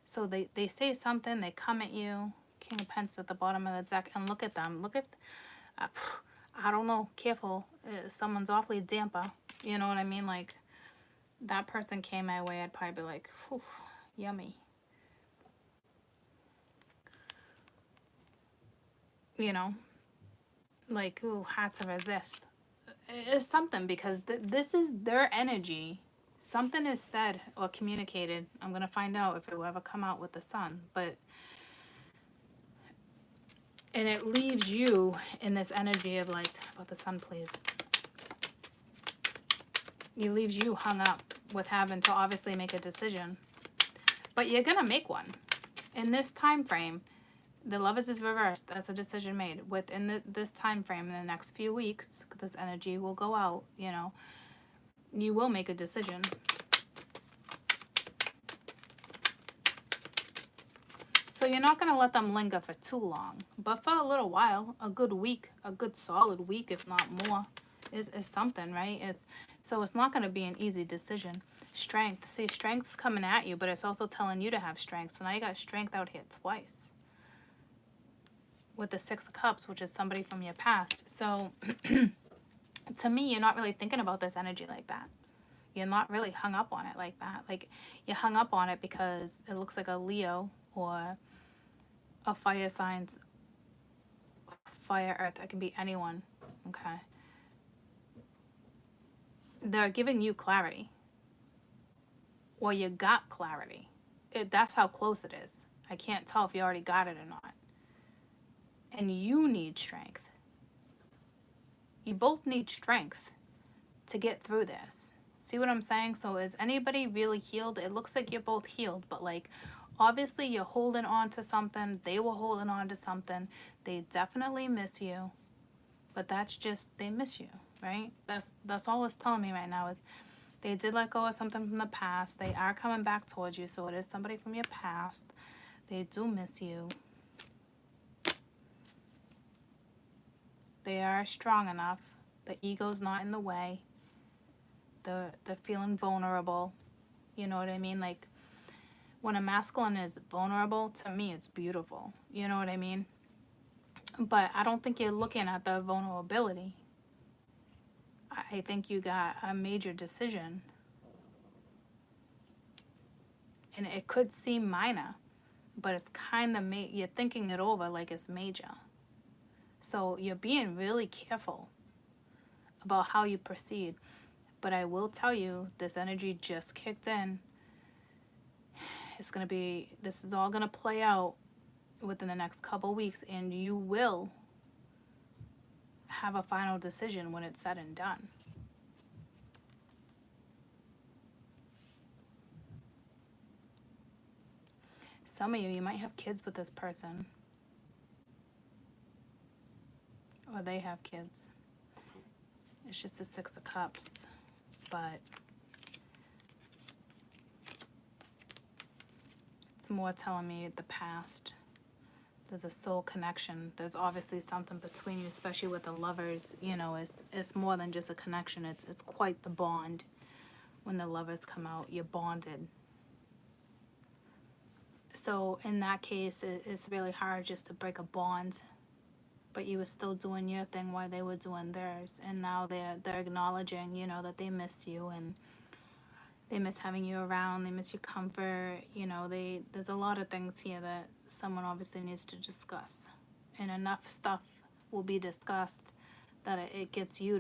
So they say something, they come at you. King of Pentacles at the bottom of the deck. And look at them. Look at, I don't know, careful. Someone's awfully damper. You know what I mean? Like, that person came my way, I'd probably be like, whew, yummy. You know, like, ooh, had to resist. It's something, because this is their energy. Something is said or communicated. I'm going to find out if it will ever come out with the sun. But, and it leaves you in this energy of like, talk about the sun, please. It leaves you hung up with having to obviously make a decision. But you're going to make one. In this time frame, the Lovers is reversed. That's a decision made. Within this time frame, in the next few weeks, this energy will go out, you know, you will make a decision. So you're not going to let them linger for too long. But for a little while, a good week, a good solid week, if not more, is something, right? So it's not going to be an easy decision. Strength. See, strength's coming at you, but it's also telling you to have strength. So now you got strength out here twice. With the Six of Cups, which is somebody from your past. So to me, you're not really thinking about this energy like that. You're not really hung up on it like that. Like, you're hung up on it because it looks like a Leo or a fire signs, fire, earth. It can be anyone. Okay. They're giving you clarity. Or you got clarity. That's how close it is. I can't tell if you already got it or not. And you need strength. You both need strength to get through this. See what I'm saying? So is anybody really healed? It looks like you're both healed, but like, obviously you're holding on to something. They were holding on to something. They definitely miss you, but that's just, they miss you, right? That's all it's telling me right now, is they did let go of something from the past. They are coming back towards you. So it is somebody from your past. They do miss you. They are strong enough. The ego's not in the way. They're feeling vulnerable. You know what I mean? Like, when a masculine is vulnerable, to me, it's beautiful. You know what I mean? But I don't think you're looking at the vulnerability. I think you got a major decision. And it could seem minor, but it's kind of, you're thinking it over like it's major. So you're being really careful about how you proceed. But I will tell you, this energy just kicked in. It's going to be, this is all going to play out within the next couple weeks, and you will have a final decision when it's said and done. Some of you might have kids with this person. Or they have kids. It's just the Six of Cups. But it's more telling me the past. There's a soul connection. There's obviously something between you, especially with the Lovers. You know, it's more than just a connection. It's quite the bond. When the Lovers come out, you're bonded. So in that case, it's really hard just to break a bond. But you were still doing your thing while they were doing theirs. And now they're acknowledging, you know, that they missed you and they miss having you around. They miss your comfort. You know, there's a lot of things here that someone obviously needs to discuss. And enough stuff will be discussed that it gets you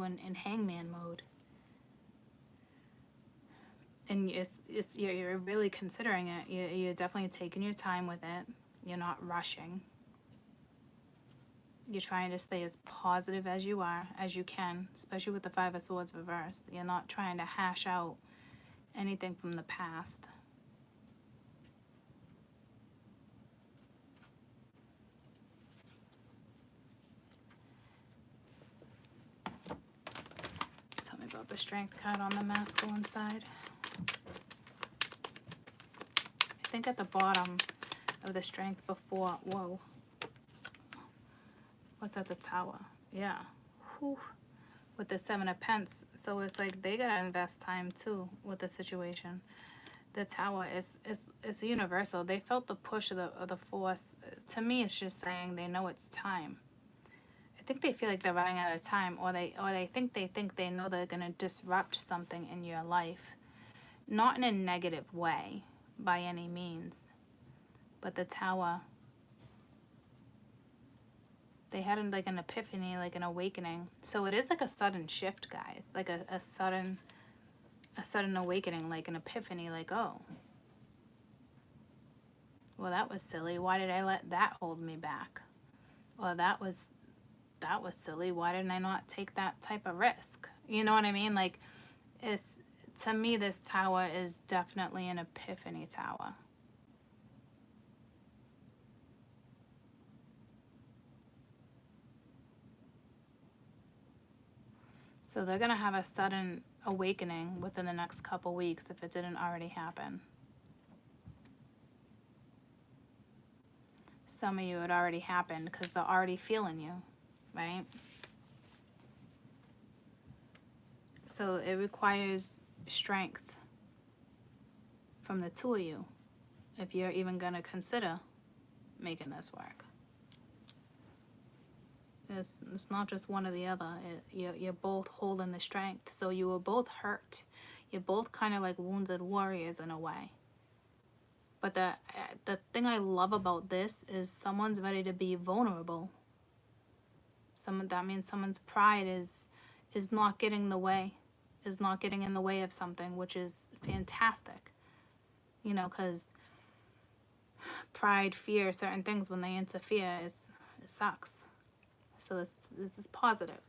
in hangman mode. And you're really considering it. You're definitely taking your time with it. You're not rushing. You're trying to stay as positive as you can, especially with the Five of Swords reversed. You're not trying to hash out anything from the past. Tell me about the Strength card on the masculine side. I think at the bottom of the Strength before, whoa. What's that, the Tower? Yeah. Whew. With the Seven of Pence. So it's like they gotta invest time too with the situation. The Tower is universal. They felt the push of the force. To me, it's just saying they know it's time. I think they feel like they're running out of time, or they think they know they're gonna disrupt something in your life. Not in a negative way by any means. But the Tower, They had like an epiphany, like an awakening. So it is like a sudden shift, guys. Like a sudden awakening, like an epiphany, like, oh, well, that was silly. Why did I let that hold me back? Well, that was silly. Why didn't I not take that type of risk? You know what I mean? Like, it's, to me, this tower is definitely an epiphany tower. So they're going to have a sudden awakening within the next couple weeks if it didn't already happen. Some of you, it already happened because they're already feeling you, right? So it requires strength from the two of you if you're even going to consider making this work. It's not just one or the other. You're both holding the strength. So you were both hurt. You're both kind of like wounded warriors in a way. But the thing I love about this is someone's ready to be vulnerable. That means someone's pride is not getting in the way, is not getting in the way of something, which is fantastic. You know, because pride, fear, certain things, when they interfere, it sucks. So this is positive.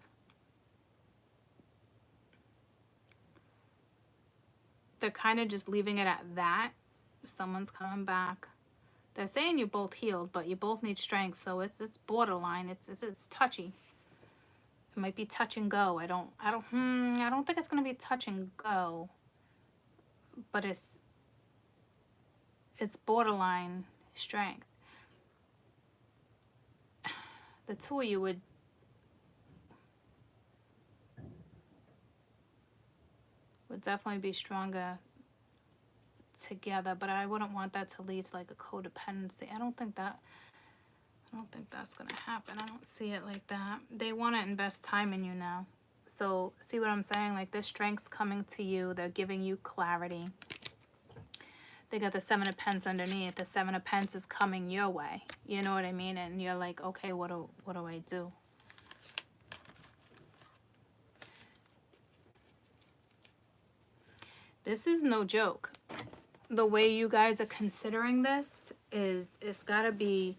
They're kind of just leaving it at that. Someone's coming back. They're saying you're both healed, but you both need strength, so it's borderline. It's touchy. It might be touch and go. I don't think it's gonna be touch and go, but it's borderline strength. The two of you would definitely be stronger together, but I wouldn't want that to lead to like a codependency. I don't think that's gonna happen. I don't see it like that. They want to invest time in you now. So see what I'm saying? Like, this strength's coming to you. They're giving you clarity. They got the Seven of Pence underneath. The Seven of Pence is coming your way. You know what I mean? And you're like, okay, what do I do? This is no joke. The way you guys are considering this it's got to be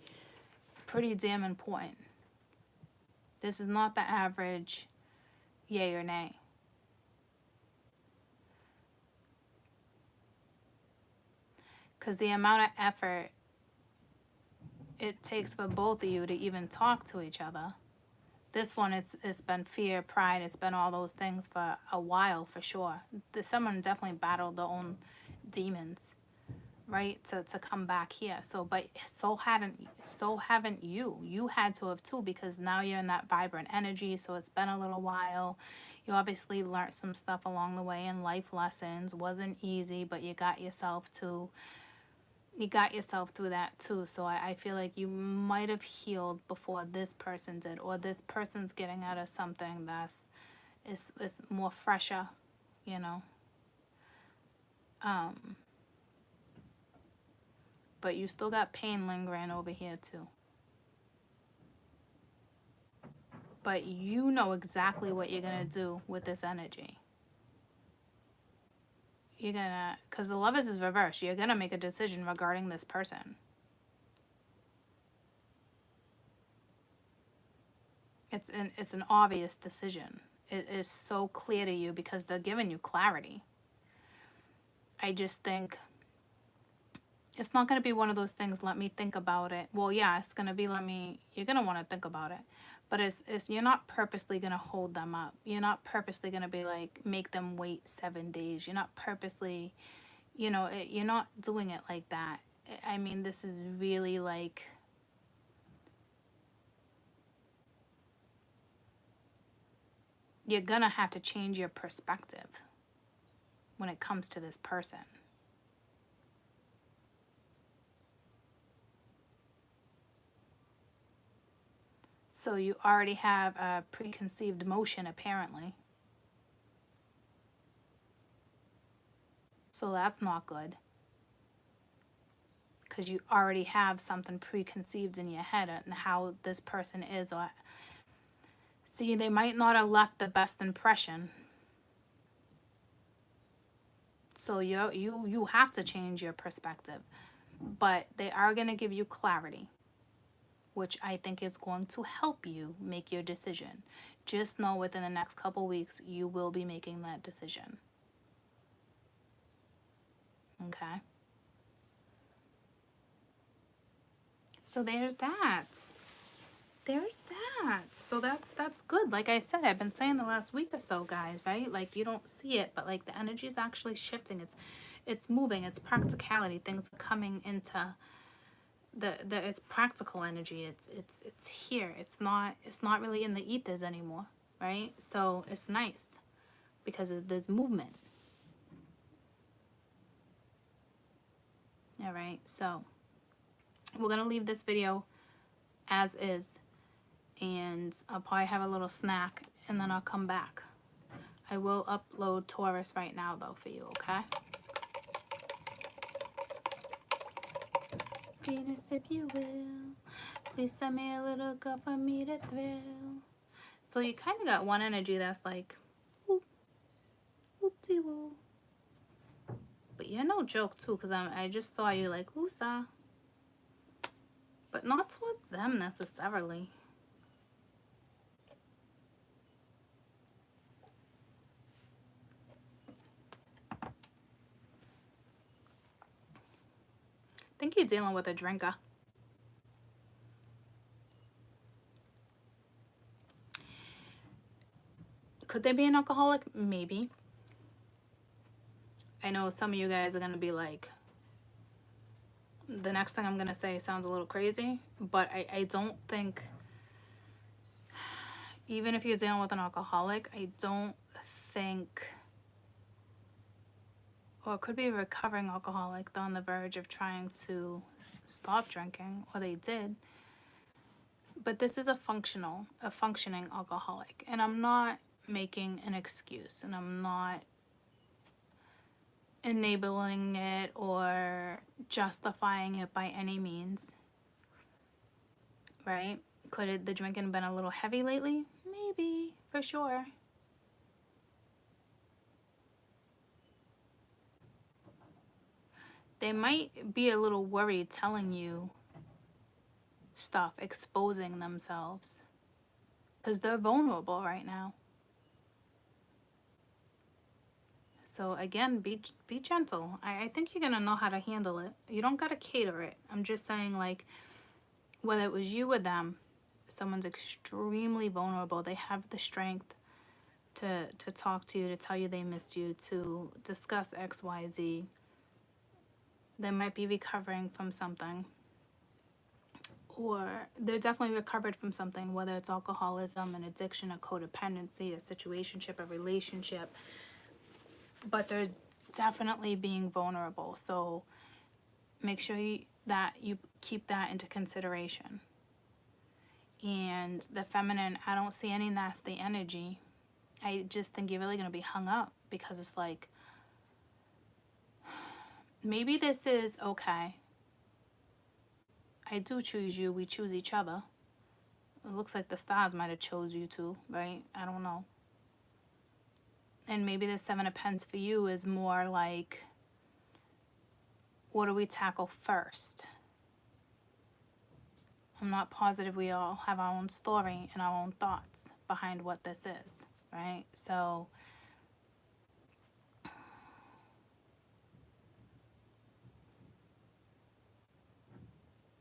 pretty damn important. This is not the average yay or nay. Because the amount of effort it takes for both of you to even talk to each other. This one, it's been fear, pride, it's been all those things for a while, for sure. Someone definitely battled their own demons, right, to come back here. So, but so haven't you. You had to have too, because now you're in that vibrant energy, so it's been a little while. You obviously learned some stuff along the way, and life lessons. Wasn't easy, but you got yourself through that too. So I feel like you might have healed before this person did, or this person's getting out of something that's is more fresher, you know. But you still got pain lingering over here too. But you know exactly what you're gonna do with this energy. You're gonna, because the Lovers is reversed, you're gonna make a decision regarding this person. It's an obvious decision. It is so clear to you because they're giving you clarity. I just think it's not going to be one of those things, let me think about it. Well, yeah, it's going to be you're going to want to think about it. But it's you're not purposely going to hold them up. You're not purposely going to be like, make them wait 7 days. You're not purposely, you're not doing it like that. I mean, this is really like, you're going to have to change your perspective when it comes to this person. So you already have a preconceived notion, apparently. So that's not good. because you already have something preconceived in your head and how this person is. Or see, they might not have left the best impression. So you have to change your perspective. But they are going to give you clarity, which I think is going to help you make your decision. Just know within the next couple weeks, you will be making that decision. Okay? So there's that. There's that. So that's good. Like I said, I've been saying the last week or so, guys, right? Like, you don't see it, but like the energy is actually shifting. It's moving. It's practicality. Things are coming into it's practical energy. It's here. It's not really in the ethers anymore, right? So it's nice because there's movement. All right. So we're gonna leave this video as is, and I'll probably have a little snack and then I'll come back. I will upload Taurus right now though for you, okay? Venus, if you will, please send me a little cup for me to thrill. So you kind of got one energy that's like, whoop, whoopty woo. But you're no joke too, because I just saw you like, woosah. But not towards them necessarily. I think you're dealing with a drinker. Could they be an alcoholic? Maybe. I know some of you guys are going to be like, the next thing I'm going to say sounds a little crazy, but I don't think, even if you're dealing with an alcoholic, I don't think, or it could be a recovering alcoholic, they're on the verge of trying to stop drinking, or they did. But this is a functioning alcoholic, and I'm not making an excuse, and I'm not enabling it or justifying it by any means, right? Could the drinking been a little heavy lately? Maybe, for sure. They might be a little worried telling you stuff, exposing themselves, because they're vulnerable right now. So again, be gentle. I think you're gonna know how to handle it. You don't gotta cater it. I'm just saying, like, whether it was you or them, someone's extremely vulnerable. They have the strength to talk to you, to tell you they missed you, to discuss X, Y, Z. They might be recovering from something, or they're definitely recovered from something, whether it's alcoholism, an addiction, a codependency, a situationship, a relationship. But they're definitely being vulnerable. So make sure that you keep that into consideration. And the feminine, I don't see any nasty energy. I just think you're really going to be hung up, because it's like, maybe this is okay. I do choose you. We choose each other. It looks like the stars might have chose you too, right? I don't know. And maybe the Seven of Pentacles for you is more like, what do we tackle first? I'm not positive. We all have our own story and our own thoughts behind what this is, right? So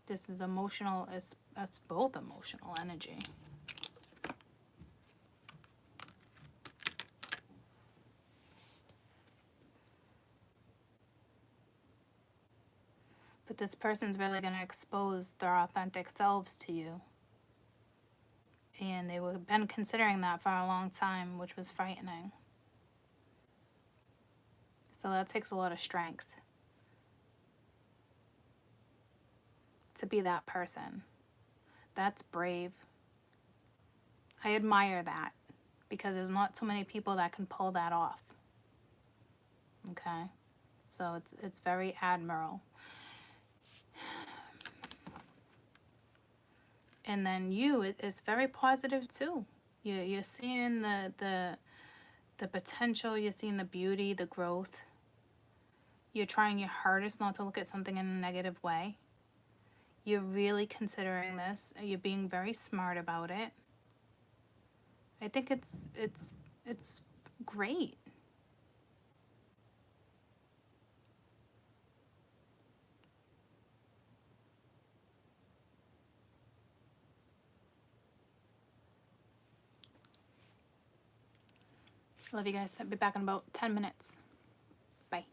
this is emotional. That's both emotional energy. But this person's really going to expose their authentic selves to you. And they have been considering that for a long time, which was frightening. So that takes a lot of strength to be that person. That's brave. I admire that, because there's not too many people that can pull that off. Okay? So it's very admirable. And then you, it's very positive too. You're seeing the potential, you're seeing the beauty, the growth. You're trying your hardest not to look at something in a negative way. You're really considering this. You're being very smart about it. I think it's great. Love you guys. I'll be back in about 10 minutes. Bye.